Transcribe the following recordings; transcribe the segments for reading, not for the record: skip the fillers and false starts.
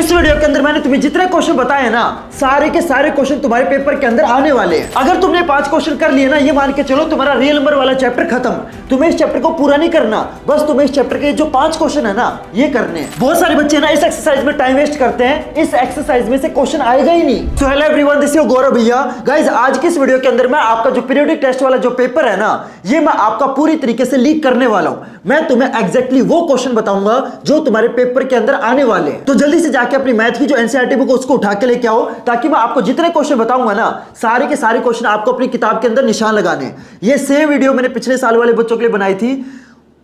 इस वीडियो के अंदर मैंने तुम्हें जितने क्वेश्चन बताए ना, सारे के सारे क्वेश्चन तुम्हारे पेपर के अंदर आने वाले हैं। अगर तुमने 5 क्वेश्चन कर लिए ना, ये मान के चलो तुम्हारा रियल नंबर वाला चैप्टर खत्म। तुम्हें इस चैप्टर को पूरा नहीं करना, बस तुम्हें इस चैप्टर के जो 5 क्वेश्चन है ना, ये करने हैं। बहुत सारे बच्चे ना इस एक्सरसाइज में टाइम वेस्ट करते हैं, इस एक्सरसाइज में से क्वेश्चन आएगा ही नहीं। So hello everyone, this is Gaurav भैया। गाइस, आज की इस वीडियो के अंदर मैं आपका जो पीरियोडिक टेस्ट वाला जो पेपर है ना, ये मैं आपका पूरी तरीके से लीक करने वाला हूं। मैं तुम्हें एग्जैक्टली वो क्वेश्चन बताऊंगा जो तुम्हारे पेपर के अंदर आने वाले हैं। तो जल्दी से जाके अपनी मैथ की जो एनसीईआरटी बुक उसको उठा के लेके आओ, ताकि मैं आपको जितने क्वेश्चन बताऊंगा ना, सारे के सारे क्वेश्चन आपको अपनी किताब के अंदर निशान लगाने हैं। ये सेम वीडियो मैंने पिछले साल वाले बच्चों के लिए बनाई थी,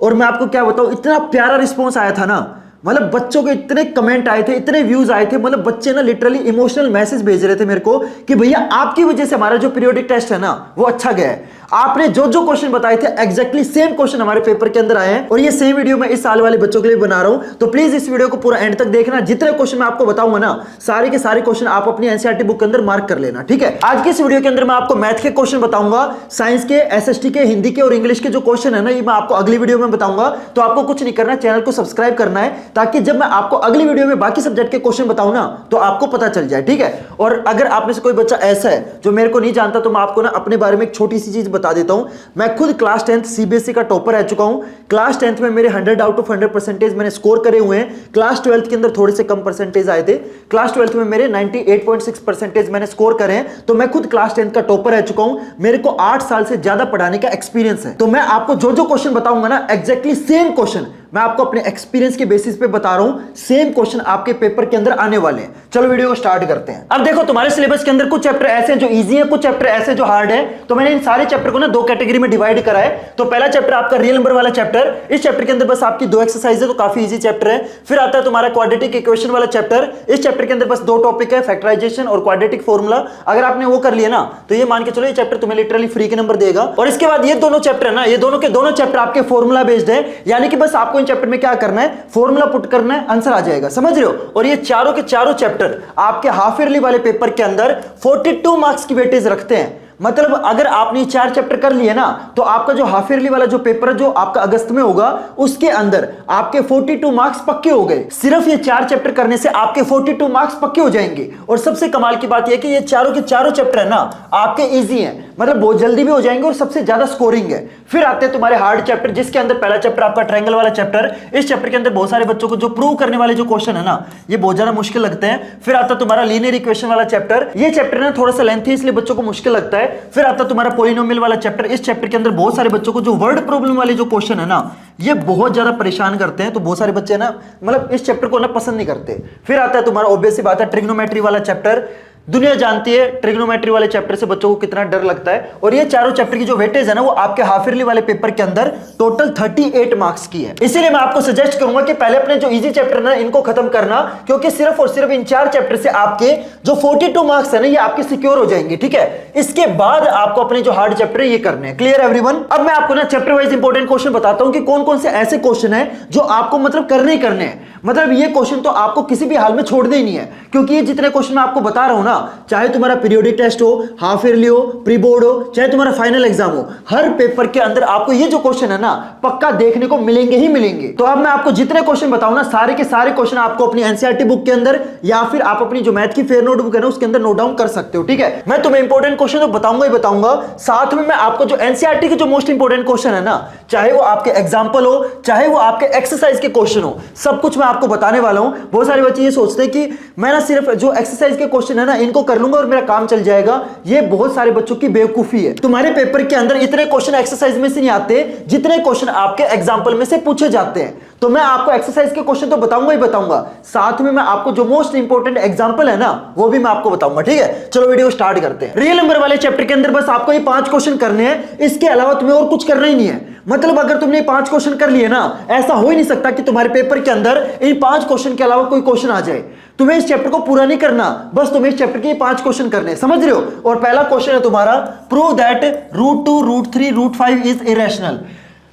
और मैं आपको क्या बताऊं, इतना प्यारा रिस्पॉन्स आया था ना। मतलब बच्चों के इतने कमेंट आए थे, इतने व्यूज आए थे, मतलब बच्चे ना लिटरली इमोशनल मैसेज भेज रहे थे मेरे को कि भैया आपकी वजह से हमारा जो पीरियोडिक टेस्ट है ना, वो अच्छा गया है। आपने जो जो क्वेश्चन बताए थे एग्जैक्टली सेम क्वेश्चन हमारे पेपर के अंदर आए हैं, और ये सेम वीडियो मैं इस साल वाले बच्चों के लिए बना रहा हूं। तो प्लीज इस वीडियो को पूरा एंड तक देखना। जितने क्वेश्चन मैं आपको बताऊंगा ना, सारे के सारे क्वेश्चन आप अपनी एनसीईआरटी बुक के अंदर मार्क कर लेना, ठीक है। आज की इस वीडियो के अंदर मैं आपको मैथ के क्वेश्चन बताऊंगा, साइंस के, एसएसटी के, हिंदी के और इंग्लिश के जो क्वेश्चन है ना, ये मैं आपको अगली वीडियो में बताऊंगा। तो आपको कुछ नहीं करना, चैनल को सब्सक्राइब करना है, ताकि जब मैं आपको अगली वीडियो में बाकी सब्जेक्ट के क्वेश्चन बताऊं ना, तो आपको पता चल जाए, ठीक है। और अगर आप में से कोई बच्चा ऐसा है जो मेरे को नहीं जानता, तो मैं आपको ना अपने बारे में एक छोटी सी चीज बता देता हूं। मैं खुद क्लास 10th सीबीएसई का टॉपर रह चुका हूं। क्लास 10th में मेरे 100 आउट ऑफ 100 परसेंटेज मैंने स्कोर करे हुए हैं। क्लास 12th के अंदर थोड़े से कम परसेंटेज आए थे। क्लास 12th में मेरे 98.6 परसेंटेज मैंने स्कोर करे हैं। तो मैं खुद क्लास 10th का टॉपर रह चुका हूं। मेरे को 8 साल से ज्यादा पढ़ाने का एक्सपीरियंस है। तो मैं आपको जो जो क्वेश्चन बताऊंगा ना, एग्जैक्टली सेम क्वेश्चन मैं आपको अपने एक्सपीरियंस के बेसिस पे बता रहा हूं। सेम क्वेश्चन आपके पेपर के अंदर आने वाले हैं। चलो वीडियो को स्टार्ट करते हैं। अब देखो, तुम्हारे सिलेबस के अंदर कुछ चैप्टर ऐसे हैं जो इजी है, कुछ चैप्टर ऐसे जो हार्ड है। तो मैंने इन सारे चैप्टर को ना 2 कैटेगरी में डिवाइड करा है। तो पहला चैप्टर आपका रियल नंबर वाला चैप्टर। इस चैप्टर के अंदर बस आपकी 2 एक्सरसाइज है, तो काफी इजी चैप्टर है। फिर आता है तुम्हारा क्वाड्रेटिक इक्वेशन वाला चैप्टर। इस चैप्टर के अंदर बस 2 टॉपिक है, फैक्टराइजेशन और क्वाड्रेटिक फॉर्मूला। अगर आपने वो कर लिया ना, तो ये मान के चलो ये चैप्टर तुम्हें लिटरली फ्री के नंबर देगा। और इसके बाद ये दोनों चैप्टर है ना, ये दोनों के दोनों चैप्टर आपके फॉर्मूला बेस्ड है। यानी कि बस आपको इन चैप्टर में क्या करना है, फॉर्मूला पुट करना है, आंसर आ जाएगा। समझ रहे हो। और ये चारों के चारों चैप्टर आपके हाफ ईयरली वाले पेपर के अंदर 42 मार्क्स की वेटेज रखते हैं। मतलब अगर आपने 4 चैप्टर कर लिए ना, तो आपका जो हाफ ईयरली वाला जो पेपर है, जो आपका अगस्त में होगा, उसके अंदर आपके 42 मार्क्स पक्के हो गए। सिर्फ ये 4 चैप्टर करने से आपके 42 मार्क्स पक्के हो जाएंगे। और सबसे कमाल की बात यह कि ये चारों के चारों चैप्टर है ना, आपके इजी हैं, मतलब बहुत जल्दी भी हो जाएंगे और सबसे ज्यादा स्कोरिंग है। फिर आते हैं तुम्हारे हार्ड चैप्टर, जिसके अंदर पहला चैप्टर आपका ट्रायंगल वाला चैप्टर। इस चैप्टर के अंदर बहुत सारे बच्चों को जो प्रूव करने वाले जो क्वेश्चन है ना, ये बहुत ज्यादा मुश्किल लगते हैं। फिर आता तुम्हारा लीनियर इक्वेशन वाला चैप्टर। ये चैप्टर ना थोड़ा सा लेंथी, इसलिए बच्चों को मुश्किल लगता है। फिर आता तुम्हारा पॉलिनोमियल वाला चैप्टर। इस चैप्टर के अंदर बहुत सारे बच्चों को जो वर्ड प्रॉब्लम वाले जो क्वेश्चन है ना, ये बहुत ज्यादा परेशान करते हैं। तो बहुत सारे बच्चे ना, मतलब इस चैप्टर को ना पसंद नहीं करते। फिर आता है तुम्हारा ऑब्वियस सी बात है ट्रिग्नोमेट्री वाला चैप्टर। दुनिया जानती है ट्रिग्नोमेट्री वाले चैप्टर से बच्चों को कितना डर लगता है। और ये चारों चैप्टर की जो वेटेज है ना, वो आपके हाफ ईयरली वाले पेपर के अंदर टोटल 38 मार्क्स की है। इसीलिए मैं आपको सजेस्ट करूंगा कि पहले अपने जो इजी चैप्टर है इनको खत्म करना, क्योंकि सिर्फ और सिर्फ इन 4 चैप्टर से आपके जो 42 मार्क्स है ना, ये आपके सिक्योर हो जाएंगे, ठीक है। इसके बाद आपको अपने जो हार्ड चैप्टर है ये करने हैं। Clear everyone. अब मैं आपको ना चैप्टर वाइज इंपॉर्टेंट क्वेश्चन बताता हूं कि कौन कौन से ऐसे क्वेश्चन है जो आपको मतलब करने ही करने हैं। मतलब ये क्वेश्चन तो आपको किसी भी हाल में छोड़ने ही नहीं है, क्योंकि ये जितने क्वेश्चन मैं आपको बता रहा हूं ना, चाहे तुम्हारा पीरियोडिक टेस्ट हो, हाफ ईयरली हो, प्री बोर्ड हो, चाहे तुम्हारा फाइनल एग्जाम हो, हर पेपर के अंदर आपको ये जो क्वेश्चन है ना, पक्का देखने को मिलेंगे ही मिलेंगे। तो अब मैं आपको जितने क्वेश्चन बताऊं ना, सारे के सारे क्वेश्चन आपको अपनी एनसीईआरटी बुक के अंदर, या फिर आप अपनी जो मैथ की फेयर नोटबुक है ना, उसके अंदर नोट डाउन कर सकते हो, ठीक है। मैं तुम्हें इंपॉर्टेंट क्वेश्चन तो बताऊंगा ही बताऊंगा, साथ में मैं आपको जो एनसीईआरटी के जो मोस्ट इंपॉर्टेंट क्वेश्चन है ना, चाहे वो आपके एग्जाम्पल हो, चाहे वो आपके एक्सरसाइज के क्वेश्चन हो, सब कुछ मैं आपको बताने वाला हूं। बहुत सारे बच्चे ये सोचते हैं कि मैं ना सिर्फ जो एक्सरसाइज के क्वेश्चन है ना, इनको कर लूंगा और मेरा काम चल जाएगा। ये बहुत सारे बच्चों की बेवकूफी है। तुम्हारे पेपर के अंदर इतने क्वेश्चन एक्सरसाइज में से नहीं आते जितने क्वेश्चन आपके एग्जाम्पल में से पूछे जाते हैं। तो मैं आपको एक्सरसाइज के क्वेश्चन तो बताऊंगा ही बताऊंगा, साथ में मैं आपको जो मोस्ट इंपॉर्टेंट एग्जांपल है ना, वो भी मैं आपको बताऊंगा, ठीक है। चलो वीडियो स्टार्ट करते हैं। रियल नंबर वाले चैप्टर के अंदर बस आपको ये 5 क्वेश्चन करने हैं, इसके अलावा तुम्हें और कुछ करना ही नहीं है। मतलब अगर तुमने 5 क्वेश्चन कर लिए ना, ऐसा हो ही नहीं सकता कि तुम्हारे पेपर के अंदर इन 5 क्वेश्चन के अलावा कोई क्वेश्चन आ जाए। तुम्हें इस चैप्टर को पूरा नहीं करना, बस तुम्हें इस चैप्टर के 5 क्वेश्चन करने हैं, समझ रहे हो। और पहला क्वेश्चन है तुम्हारा, प्रूव दैट √2, √3, √5 इज इरेशनल।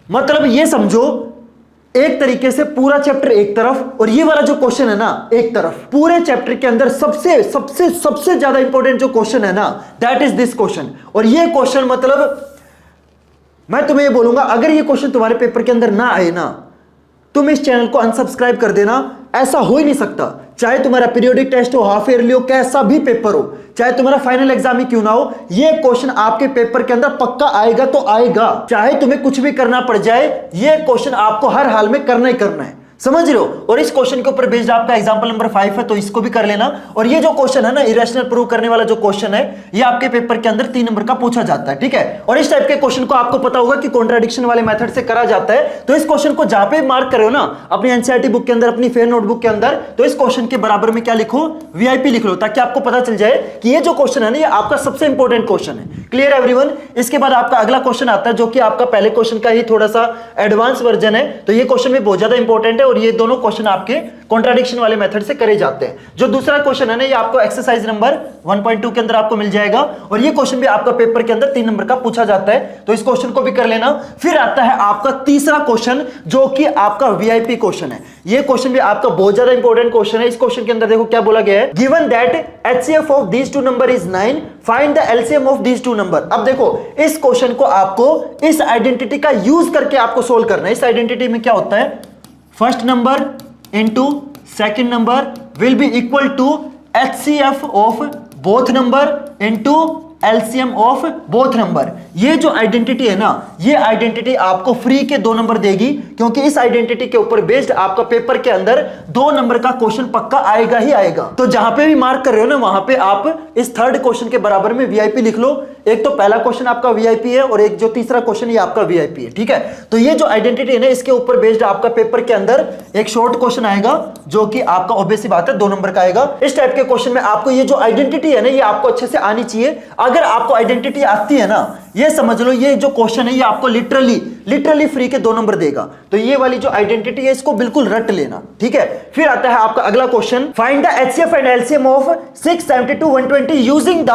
मतलब ये समझो, एक तरीके से पूरा चैप्टर एक तरफ और ये वाला जो क्वेश्चन है ना एक तरफ। पूरे चैप्टर के अंदर सबसे सबसे सबसे ज्यादा इंपॉर्टेंट जो क्वेश्चन है ना, दैट इज दिस क्वेश्चन। और ये क्वेश्चन मतलब मैं तुम्हें ये बोलूंगा, अगर ये क्वेश्चन तुम्हारे पेपर के अंदर ना आए ना, तुम इस चैनल को अनसब्सक्राइब कर देना। ऐसा हो ही नहीं सकता, चाहे तुम्हारा पीरियोडिक टेस्ट हो, हाफ ईयरली हो, कैसा भी पेपर हो, चाहे तुम्हारा फाइनल एग्जाम ही क्यों ना हो, ये क्वेश्चन आपके पेपर के अंदर पक्का आएगा तो आएगा। चाहे तुम्हें कुछ भी करना पड़ जाए, ये क्वेश्चन आपको हर हाल में करना ही करना है, समझ रहे हो। और इस क्वेश्चन के ऊपर बेस्ड आपका एग्जांपल नंबर 5 है, तो इसको भी कर लेना। और ये जो क्वेश्चन है ना, इरेशनल प्रूव करने वाला जो क्वेश्चन है, ये आपके पेपर के अंदर 3 नंबर का पूछा जाता है, ठीक है। और इस टाइप के क्वेश्चन को आपको पता होगा कि कॉन्ट्राडिक्शन वाले मेथड से करा जाता है। तो इस क्वेश्चन को जहां पे मार्क करे हो ना अपनी एनसीईआरटी बुक के अंदर, अपनी फेयर नोटबुक के अंदर, तो इस क्वेश्चन के बराबर में क्या लिखो, वीआईपी लिख लो, ताकि आपको पता चल जाए कि ये जो क्वेश्चन है ना, ये आपका सबसे इंपॉर्टेंट क्वेश्चन है। Clear everyone. इसके बाद आपका अगला क्वेश्चन आता है, जो कि आपका पहले क्वेश्चन का ही थोड़ा सा एडवांस वर्जन है। तो ये क्वेश्चन भी बहुत ज्यादा इंपॉर्टेंट है, और ये दोनों क्वेश्चन आपके कॉन्ट्राडिक्शन वाले मेथड से करे जाते हैं। जो दूसरा क्वेश्चन है ना, ये आपको एक्सरसाइज नंबर 1.2 के अंदर आपको मिल जाएगा, और ये क्वेश्चन भी आपका पेपर के अंदर 3 नंबर का पूछा जाता है। तो इस क्वेश्चन को भी कर लेना। फिर आता है आपका तीसरा क्वेश्चन, जो कि आपका वीआईपी क्वेश्चन है। ये क्वेश्चन भी आपका बहुत ज्यादा इंपॉर्टेंट क्वेश्चन है। इस क्वेश्चन के अंदर देखो क्या बोला गया है, given that HCF of these two number is 9, find the LCM of these two number. अब देखो इस क्वेश्चन को आपको इस आइडेंटिटी का यूज करके आपको सोल्व करना है। इस आइडेंटिटी में क्या होता है, first number into second number will be equal to HCF of both number into LCM of both number. ये जो आइडेंटिटी है ना, ये आइडेंटिटी आपको फ्री के 2 नंबर देगी, क्योंकि इस आइडेंटिटी के ऊपर बेस्ड आपका पेपर के अंदर 2 नंबर का क्वेश्चन पक्का आएगा ही आएगा। तो जहां पे भी मार्क कर रहे हो ना, वहां पे आप इस थर्ड क्वेश्चन के बराबर में वीआईपी लिख लो। एक तो पहला क्वेश्चन आपका वीआईपी है, और एक जो तीसरा क्वेश्चन ये आपका वीआईपी है, ठीक है। तो ये जो आइडेंटिटी है ना, इसके ऊपर बेस्ड आपका पेपर के अंदर एक शॉर्ट क्वेश्चन आएगा, जो कि आपका ऑब्वियस सी बात है 2 नंबर का आएगा। इस टाइप के क्वेश्चन में आपको ये जो आइडेंटिटी है ना, ये आपको अच्छे से आनी चाहिए। अगर आपको आइडेंटिटी आती है ना, ये समझ लो ये जो क्वेश्चन है ये आपको लिटरली फ्री के 2 नंबर देगा। तो ये वाली जो आइडेंटिटी है इसको बिल्कुल रट लेना, ठीक है। फिर आता है आपका अगला question, find the HCF and LCM of 672 120 using the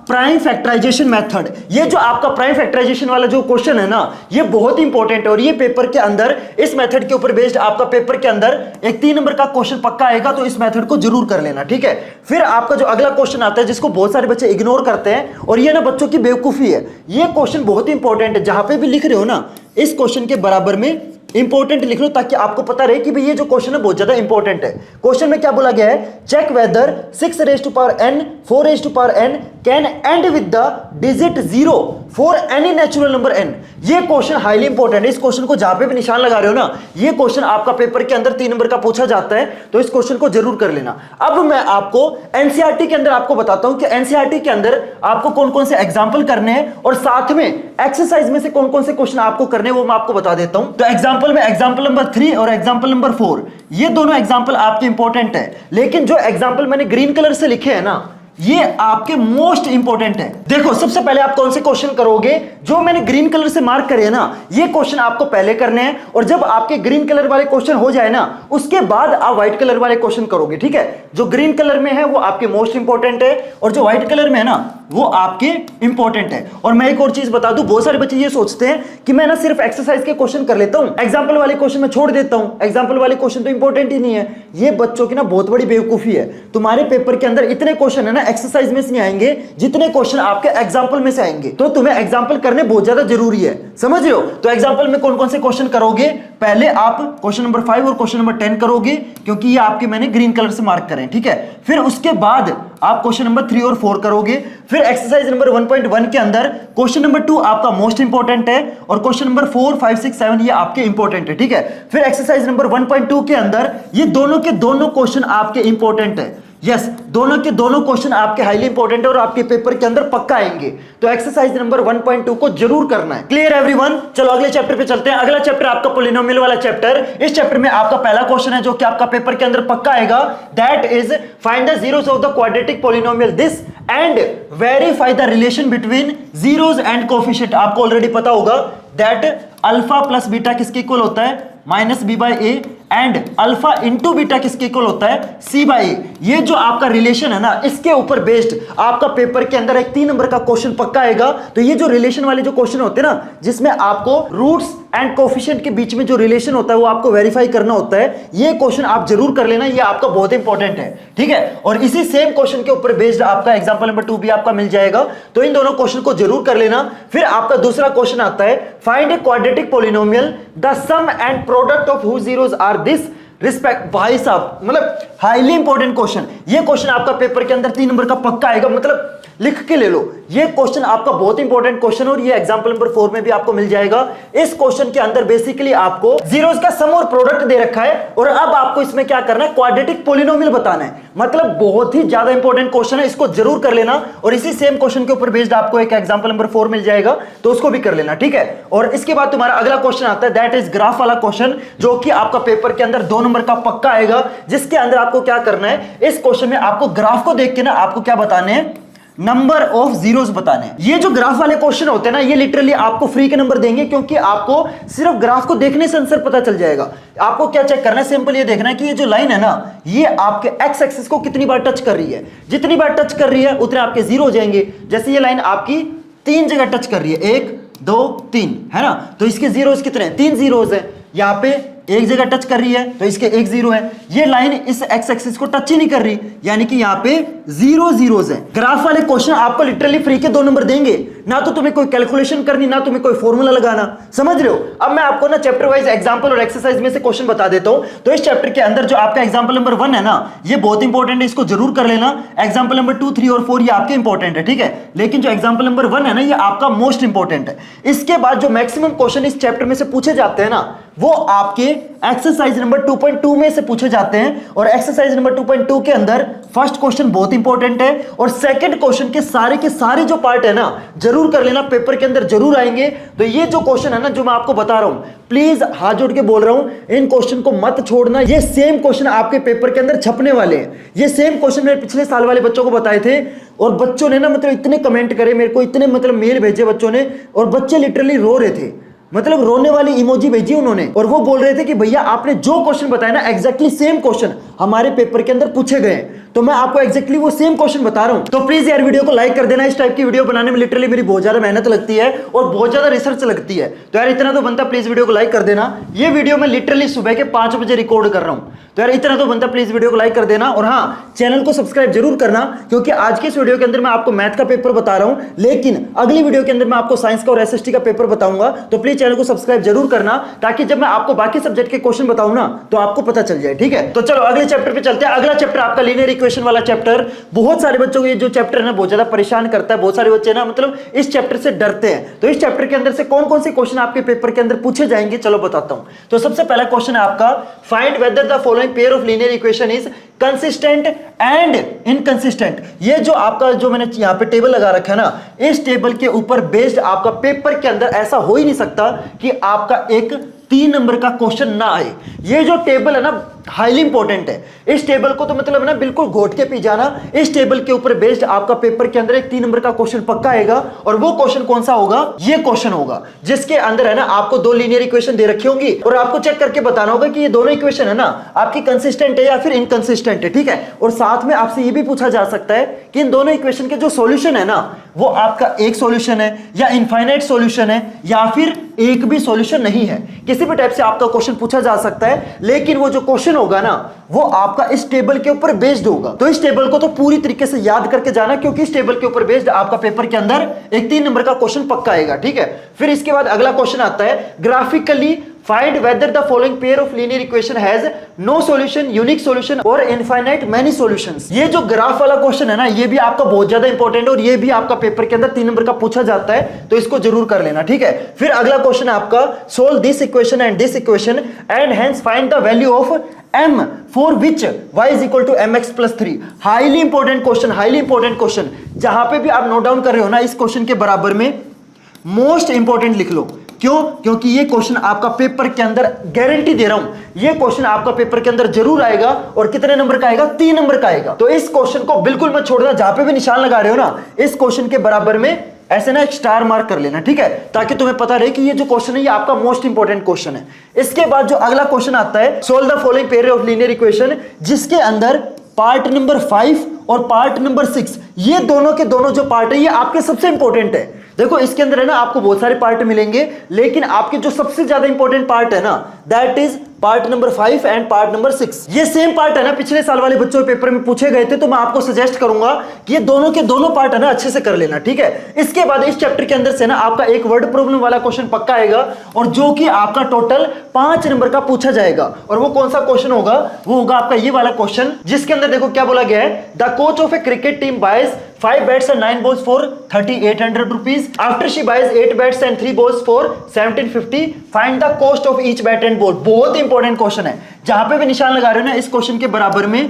prime factorisation method. ये जो आपका प्राइम फैक्टराइजेशन वाला जो क्वेश्चन है ना, ये बहुत इंपॉर्टेंट है, और ये पेपर के अंदर इस मेथड के ऊपर बेस्ड आपका पेपर के अंदर एक 3 नंबर का क्वेश्चन पक्का आएगा। तो इस मेथड को जरूर कर लेना, ठीक है। फिर आपका जो अगला क्वेश्चन आता है, जिसको बहुत सारे बच्चे इग्नोर करते हैं, और ये ना बच्चों की बेवकूफी है। ये क्वेश्चन बहुत इंपॉर्टेंट है, जहां पे भी लिख रहे हो ना, इस क्वेश्चन के बराबर में इंपॉर्टेंट लिख लो, ताकि आपको पता रहे कि भाई ये जो क्वेश्चन है बहुत ज्यादा इंपॉर्टेंट है। क्वेश्चन में क्या बोला गया है, check whether 6 raised to power n 4 raised to power n can and with the digit 0 for any natural number n। ये क्वेश्चन हाईली इंपॉर्टेंट है। इस क्वेश्चन को जहां पे भी निशान लगा रहे हो ना, ये क्वेश्चन आपका पेपर के अंदर 3 नंबर का पूछा जाता है। तो इस क्वेश्चन को जरूर कर लेना। अब मैं आपको एनसीईआरटी के अंदर आपको बताता हूं कि एनसीईआरटी के अंदर आपको कौन कौन से एग्जाम्पल करने हैं, और साथ में एक्सरसाइज में से कौन कौन से क्वेश्चन आपको करने हैं, वो मैं आपको बता देता हूं। तो एग्जाम्पल में एग्जाम्पल नंबर 3 और एग्जाम्पल नंबर 4, ये दोनों एग्जाम्पल आपके इंपॉर्टेंट है। लेकिन जो एग्जाम्पल मैंने ग्रीन कलर से लिखे हैं ना, ये आपके मोस्ट इंपॉर्टेंट है। देखो सबसे पहले आप कौन से क्वेश्चन करोगे, जो मैंने ग्रीन कलर से मार्क करे ना, ये क्वेश्चन आपको पहले करने हैं। और जब आपके ग्रीन कलर वाले क्वेश्चन हो जाए ना, उसके बाद आप व्हाइट कलर वाले क्वेश्चन करोगे, ठीक है। जो ग्रीन कलर में है वो आपके मोस्ट इंपॉर्टेंट है, और जो व्हाइट कलर में है ना, वो आपके इंपॉर्टेंट है। और मैं एक और चीज बता दूं, बहुत सारे बच्चे ये सोचते हैं कि मैं ना सिर्फ एक्सरसाइज के क्वेश्चन कर लेता हूं, एग्जाम्पल वाले क्वेश्चन में छोड़ देता हूं, एग्जाम्पल वाले क्वेश्चन तो इंपॉर्टेंट ही नहीं है। ये बच्चों की ना बहुत बड़ी बेवकूफी है। तुम्हारे पेपर के अंदर इतने क्वेश्चन है ना, एक्सरसाइज में से नहीं आएंगे जितने क्वेश्चन आपके एग्जाम्पल में से आएंगे। तो तुम्हें एग्जाम्पल करने बहुत ज्यादा जरूरी है, समझ रहे हो। तो एग्जाम्पल में कौन कौन से क्वेश्चन करोगे, पहले आप क्वेश्चन नंबर 5 और क्वेश्चन नंबर 10 करोगे, क्योंकि ये आपके मैंने ग्रीन कलर से मार्क करें, ठीक है। फिर उसके बाद आप क्वेश्चन नंबर 3 और 4 करोगे। फिर एक्सरसाइज नंबर 1.1 के अंदर क्वेश्चन नंबर 2 आपका मोस्ट इंपॉर्टेंट है, और क्वेश्चन नंबर 4 5 6 7 ये आपके इंपॉर्टेंट है, ठीक है। फिर एक्सरसाइज नंबर 1.2 के अंदर ये दोनों के दोनों क्वेश्चन आपके इंपॉर्टेंट है। यस, दोनों के दोनों क्वेश्चन आपके हाईली इंपॉर्टेंट है, और आपके पेपर के अंदर पक्का आएंगे। तो एक्सरसाइज नंबर 1.2 को जरूर करना है। Clear everyone. चलो अगले चैप्टर पे चलते हैं। अगला चैप्टर आपका पॉलिनोमियल वाला चैप्टर। इस चैप्टर में आपका पहला क्वेश्चन है, जो कि आपका पेपर के अंदर पक्का आएगा, that is find the zeros of the quadratic polynomial this and verify the relation between zeros and coefficient. आपको ऑलरेडी पता होगा दैट अल्फा प्लस बीटा किसके इक्वल होता है, -b/a and alpha into beta किसके इक्वल होता है, सी बाई ए। ये जो आपका रिलेशन है ना, इसके ऊपर बेस्ड आपका पेपर के अंदर एक 3 नंबर का क्वेश्चन पक्का आएगा। तो ये जो रिलेशन वाले जो क्वेश्चन होते हैं ना, जिसमें आपको रूट्स एंड कोफिशिएंट के बीच में जो रिलेशन होता है वो आपको वेरीफाई करना होता है, ये क्वेश्चन आप जरूर कर लेना, ये आपका बहुत इंपॉर्टेंट है, ठीक है। और इसी सेम क्वेश्चन के ऊपर बेस्ड आपका एग्जांपल नंबर 2 भी आपका मिल जाएगा, तो इन दोनों क्वेश्चन को जरूर कर लेना। फिर आपका दूसरा क्वेश्चन आता है, find a quadratic polynomial the sum and product of whose zeros are this respect. भाई साहब, मतलब हाईली इंपॉर्टेंट क्वेश्चन, ये क्वेश्चन आपका पेपर के अंदर 3 नंबर का पक्का आएगा, मतलब लिख के ले लो, ये क्वेश्चन आपका बहुत इंपॉर्टेंट क्वेश्चन और ये एग्जांपल नंबर 4 में भी आपको मिल जाएगा। इस क्वेश्चन के अंदर बेसिकली आपको जीरोस का सम और प्रोडक्ट दे रखा है और अब आपको इसमें क्या करना है, क्वाड्रेटिक पॉलिनोमियल बताना है। मतलब बहुत ही ज्यादा इंपॉर्टेंट क्वेश्चन है, इसको जरूर कर लेना। और इसी सेम क्वेश्चन के ऊपर बेस्ड आपको एक एग्जांपल नंबर 4 मिल जाएगा, तो उसको भी कर लेना, ठीक है। और इसके बाद तुम्हारा अगला क्वेश्चन आता है, दैट इज ग्राफ वाला क्वेश्चन, जो कि आपका पेपर के अंदर 2 नंबर का पक्का आएगा, जिसके अंदर आपको क्या करना है, इस क्वेश्चन में आपको ग्राफ को देख के ना आपको क्या बताने हैं, नंबर ऑफ जीरोस बताने हैं। ये जो ग्राफ वाले क्वेश्चन होते हैं ना, ये लिटरली आपको फ्री के नंबर देंगे, क्योंकि आपको सिर्फ ग्राफ को देखने से आंसर पता चल जाएगा। आपको क्या चेक करना है, सिंपल ये देखना है कि ये जो लाइन है ना, ये आपके एक्स एक्सिस को कितनी बार टच कर रही है। जितनी बार टच कर रही है उतने आपके जीरो हो जाएंगे। जैसे ये लाइन आपकी 3 जगह टच कर रही है, 1 2 3, है ना, तो इसके जीरोस कितने हैं, 3 जीरोस है। यहाँ पे एक जगह टच कर रही है तो इसके 1 0 है। ये लाइन इस एक्स एक्सिस को टच ही नहीं कर रही, यानी कि यहाँ पे 0 जीरोस है। ग्राफ वाले क्वेश्चन आपको लिटरली फ्री के 2 नंबर देंगे, ना तो तुम्हें कोई कैलकुलेशन करनी, ना तुम्हें कोई फॉर्मूला लगाना, समझ रहे हो। अब मैं आपको ना चैप्टर वाइज एग्जांपल और एक्सरसाइज में से क्वेश्चन बता देता हूं। तो इस चैप्टर के अंदर जो आपका एग्जांपल नंबर 1 है ना, ये बहुत इंपॉर्टेंट है, इसको जरूर कर लेना। एग्जांपल नंबर 2 3 और 4 ये आपके इंपॉर्टेंट है, ठीक है, लेकिन जो एग्जांपल नंबर 1 है ना, ये आपका मोस्ट इंपॉर्टेंट है। इसके बाद जो मैक्सिमम क्वेश्चन इस चैप्टर में से पूछे जाते हैं ना, वो आपके एक्सरसाइज नंबर 2.2 में से पूछे जाते हैं। और एक्सरसाइज नंबर 2.2 के अंदर फर्स्ट क्वेश्चन बहुत इंपॉर्टेंट है और सेकंड क्वेश्चन के सारे जो पार्ट है ना, जरूर कर लेना, पेपर के अंदर जरूर आएंगे। तो ये जो क्वेश्चन है ना, जो मैं आपको बता रहा हूं, प्लीज हाथ जोड़ के बोल रहा हूं, इन क्वेश्चन को मत छोड़ना। ये सेम क्वेश्चन आपके पेपर के अंदर छपने वाले हैं। ये सेम क्वेश्चन मैंने पिछले साल वाले बच्चों को बताए थे और बच्चों ने ना मतलब इतने कमेंट करे मेरे को, इतने मतलब मेल भेजे बच्चों ने, और बच्चे लिटरली रो रहे थे, मतलब रोने वाली इमोजी भेजी उन्होंने। और वो बोल रहे थे कि भैया आपने जो क्वेश्चन बताया ना, एग्जैक्टली सेम क्वेश्चन हमारे पेपर के अंदर पूछे गए। तो मैं आपको एग्जैक्टली वो सेम क्वेश्चन बता रहा हूं। तो प्लीज यार वीडियो को लाइक कर देना। इस टाइप की वीडियो बनाने में लिटरली मेरी बहुत ज्यादा मेहनत लगती है और बहुत ज्यादा रिसर्च लगती है, तो यार इतना तो बनता, प्लीज वीडियो को लाइक कर देना। ये वीडियो मैं लिटरली सुबह के 5 बजे रिकॉर्ड कर रहा हूं, तो यार इतना तो बनता, प्लीज वीडियो को लाइक कर देना। और हाँ, चैनल को सब्सक्राइब जरूर करना, क्योंकि आज के इस वीडियो के अंदर मैं आपको मैथ का पेपर बता रहा हूं, लेकिन अगली वीडियो के अंदर मैं आपको साइंस का और एसएसटी का पेपर बताऊंगा। तो प्लीज चैनल को सब्सक्राइब जरूर करना, ताकि जब मैं आपको बाकी सब्जेक्ट के क्वेश्चन बताऊं ना, तो आपको पता चल जाए, ठीक है। तो चलो अगले चैप्टर पे चलते हैं। अगला चैप्टर आपका लीनियर इक्वेशन वाला चैप्टर। बहुत सारे बच्चों को ये जो चैप्टर है ना, बहुत ज्यादा परेशान करता है। बहुत सारे बच्चे ना मतलब इस चैप्टर से डरते हैं। तो इस चैप्टर के अंदर से कौन कौन से क्वेश्चन आपके पेपर के अंदर पूछे जाएंगे, चलो बताता हूं। तो सबसे पहला क्वेश्चन है आपका, find whether the following pair of linear equation is consistent and inconsistent. ये जो आपका जो मैंने यहाँ पे टेबल लगा रखा है ना, इस टेबल के ऊपर बेस्ड आपका पेपर के अंदर ऐसा हो ही नहीं सकता कि आपका एक 3 नंबर का क्वेश्चन ना आए। ये जो टेबल है ना, हाईली इंपॉर्टेंट है। इस टेबल को तो मतलब ना बिल्कुल घोट के पी जाना। इस टेबल के ऊपर बेस्ड आपका पेपर के अंदर एक 3 नंबर का क्वेश्चन पक्का आएगा। और वो क्वेश्चन कौन सा होगा, ये क्वेश्चन होगा जिसके अंदर है ना आपको 2 लीनियर इक्वेशन दे रखी होंगी और आपको चेक करके बताना होगा कि ये दोनों इक्वेशन है ना आपकी कंसिस्टेंट है या फिर इनकंसिस्टेंट है, ठीक है। और साथ में आपसे ये भी पूछा जा सकता है कि इन दोनों इक्वेशन के जो सॉल्यूशन है ना, वो आपका एक सॉल्यूशन है या इनफाइनाइट सॉल्यूशन है या फिर एक भी सॉल्यूशन नहीं है। किसी भी टाइप से आपका क्वेश्चन पूछा जा सकता है, लेकिन वो जो क्वेश्चन होगा ना, वो आपका इस टेबल के ऊपर बेस्ड होगा। तो इस टेबल को तो पूरी तरीके से याद करके जाना, क्योंकि इस टेबल के ऊपर बेस्ड आपका पेपर के अंदर एक 3 नंबर का क्वेश्चन पक्का आएगा, ठीक है। फिर इसके बाद अगला क्वेश्चन आता है, graphically find whether the following pair of linear equation has no solution, unique solution और इनफाइनाइट मेनी सॉल्यूशंस। ये जो ग्राफ वाला क्वेश्चन है ना, ये भी आपका बहुत ज्यादा इंपॉर्टेंट है और ये भी आपका पेपर के अंदर 3 नंबर का पूछा जाता है, तो इसको जरूर कर लेना, ठीक है। फिर अगला क्वेश्चन है आपका, solve this equation and hence find the value of m for which y is equal to mx plus 3। Highly important question, highly important question. जहां पे भी आप नोट डाउन कर रहे हो ना, इस क्वेश्चन के बराबर में मोस्ट इंपॉर्टेंट लिख लो। क्यों? क्योंकि ये क्वेश्चन आपका पेपर के अंदर गारंटी दे रहा हूं, ये क्वेश्चन आपका पेपर के अंदर जरूर आएगा। और कितने नंबर का आएगा? 3 नंबर का आएगा। तो इस क्वेश्चन को बिल्कुल मत छोड़ना। जहां पे भी निशान लगा रहे हो ना, इस क्वेश्चन के बराबर में ऐसे ना एक स्टार मार्क कर लेना, ठीक है, ताकि तुम्हें पता रहे कि ये जो क्वेश्चन है ये आपका मोस्ट इंपॉर्टेंट क्वेश्चन है। इसके बाद जो अगला क्वेश्चन आता है, solve the following pair of linear equation, जिसके अंदर पार्ट नंबर 5 और पार्ट नंबर 6 ये दोनों के दोनों जो पार्ट है ये आपके सबसे इंपॉर्टेंट है। देखो इसके अंदर है ना आपको बहुत सारे पार्ट मिलेंगे, लेकिन आपके जो सबसे ज्यादा इंपॉर्टेंट पार्ट है ना, that is part number 5 and part number 6। ये सेम पार्ट है ना पिछले साल वाले बच्चों के पेपर में पूछे गए थे, तो मैं आपको सजेस्ट करूंगा कि ये दोनों के दोनों पार्ट है ना अच्छे से कर लेना, ठीक है। इसके बाद इस चैप्टर के अंदर से ना आपका एक वर्ड प्रॉब्लम वाला क्वेश्चन पक्का आएगा, और जो कि आपका टोटल 5 नंबर का पूछा जाएगा। और वो कौन सा क्वेश्चन होगा? वो होगा आपका ये वाला क्वेश्चन, जिसके अंदर देखो क्या बोला गया है, the coach of a cricket team buys 5 bats and 9 balls for 3800 rupees. After she buys 8 bats and 3 balls for 1750, find the cost of each bat and ball. बहुत इंपॉर्टेंट क्वेश्चन है, जहां पे भी निशान लगा रहे हो ना इस क्वेश्चन के बराबर में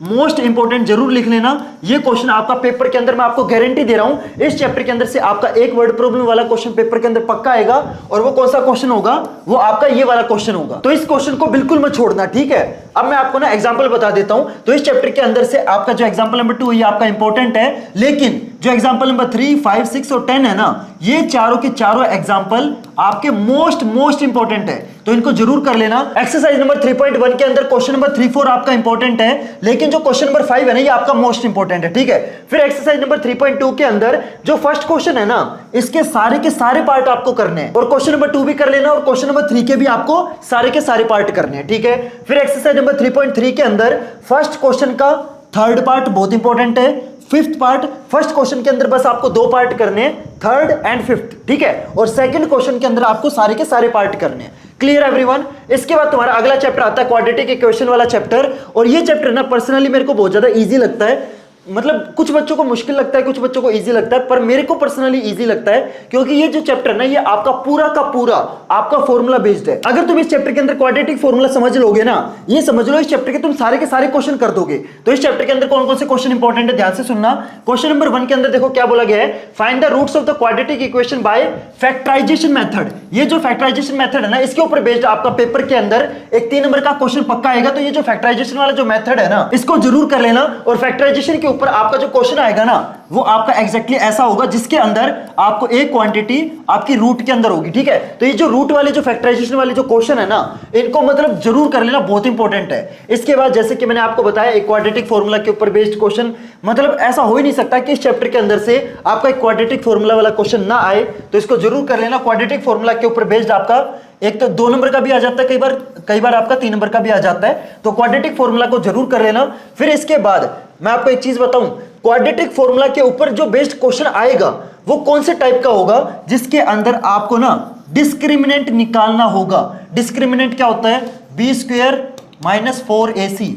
मोस्ट इंपॉर्टेंट जरूर लिख लेना। ये क्वेश्चन आपका पेपर के अंदर मैं आपको गारंटी दे रहा हूं, इस चैप्टर के अंदर से आपका एक वर्ड प्रॉब्लम वाला क्वेश्चन पेपर के अंदर पक्का आएगा। और वो कौन सा क्वेश्चन होगा? वो आपका ये वाला क्वेश्चन होगा। तो इस क्वेश्चन को बिल्कुल मत छोड़ना, ठीक है। अब मैं आपको ना एग्जांपल बता देता हूं। तो इस चैप्टर के अंदर से आपका जो एग्जांपल नंबर 2 ये आपका इंपॉर्टेंट है, लेकिन जो एग्जांपल नंबर 3, 5, 6 और 10 है ना, ये चारों के चारों एग्जांपल आपके मोस्ट इंपॉर्टेंट है, तो इनको जरूर कर लेना। एक्सरसाइज नंबर 3.1 के अंदर क्वेश्चन नंबर 3, 4 आपका इंपॉर्टेंट है, लेकिन जो क्वेश्चन नंबर 5 है ना ये आपका मोस्ट इंपॉर्टेंट है, ठीक है। फिर एक्सरसाइज नंबर 3.2 के अंदर जो फर्स्ट क्वेश्चन है ना, इसके सारे के सारे पार्ट आपको करने हैं, और क्वेश्चन नंबर 2 भी कर लेना, और क्वेश्चन नंबर 3 के भी आपको सारे के सारे पार्ट करने हैं, ठीक है। फिर एक्सरसाइज नंबर 3.3 के अंदर फर्स्ट क्वेश्चन का थर्ड पार्ट बहुत इंपॉर्टेंट है, फिफ्थ पार्ट, फर्स्ट क्वेश्चन के अंदर बस आपको 2 पार्ट करने हैं, थर्ड एंड फिफ्थ, ठीक है। और सेकंड क्वेश्चन के अंदर आपको सारे के सारे पार्ट करने हैं। Clear everyone? इसके बाद तुम्हारा अगला चैप्टर आता है क्वाड्रेटिक इक्वेशन वाला चैप्टर, और ये चैप्टर ना पर्सनली मेरे को बहुत ज्यादा इजी लगता है। मतलब कुछ बच्चों को मुश्किल लगता है, कुछ बच्चों को इजी लगता है, पर मेरे को पर्सनली इजी लगता है, क्योंकि ये जो चैप्टर है ना ये आपका पूरा का पूरा आपका फॉर्मूला बेस्ड है। अगर तुम इस चैप्टर के अंदर क्वाड्रेटिक फॉर्मूला समझ लोगे ना, ये समझ लो इस चैप्टर के तुम सारे के सारे क्वेश्चन कर दोगे। तो इस चैप्टर के अंदर कौन कौन से क्वेश्चन इंपॉर्टेंट है ध्यान से सुनना। क्वेश्चन नंबर 1 के अंदर देखो क्या बोला गया है, find the roots of the quadratic equation by factorisation method. ये जो फैक्टराइजेशन मेथड है ना, इसके ऊपर बेस्ड आपका पेपर के अंदर एक 3 नंबर का क्वेश्चन पक्का आएगा। तो ये जो फैक्टराइजेशन वाला जो मेथड है ना, इसको जरूर कर लेना। और फैक्टराइजेशन के ऊपर आपका जो क्वेश्चन आएगा ना, वो आपका एग्जैक्टली ऐसा होगा जिसके अंदर आपको एक क्वांटिटी आपकी रूट के अंदर होगी, ठीक है। तो ये जो रूट वाले जो फैक्टराइजेशन वाले जो क्वेश्चन है ना, इनको मतलब जरूर कर लेना, बहुत इंपॉर्टेंट है। इसके बाद जैसे कि मैंने आपको बताया एक क्वाड्रेटिक फॉर्मूला के ऊपर बेस्ड क्वेश्चन, मतलब ऐसा हो ही नहीं सकता कि इस चैप्टर के अंदर से आपका एक क्वाड्रेटिक फॉर्मूला वाला क्वेश्चन ना आए, तो इसको जरूर कर लेना। क्वाड्रेटिक फॉर्मूला के ऊपर बेस्ड आपका एक तो 2 नंबर का भी आ जाता है, कई बार आपका 3 नंबर का भी आ जाता है, तो क्वाड्रेटिक फॉर्मूला को जरूर कर लेना। फिर इसके बाद मैं आपको एक चीज बताऊं, क्वाड्रेटिक फॉर्मूला के ऊपर जो बेस्ड क्वेश्चन आएगा वो कौन से टाइप का होगा, जिसके अंदर आपको ना डिस्क्रिमिनेंट निकालना होगा। डिस्क्रिमिनेंट क्या होता है? b² - 4ac,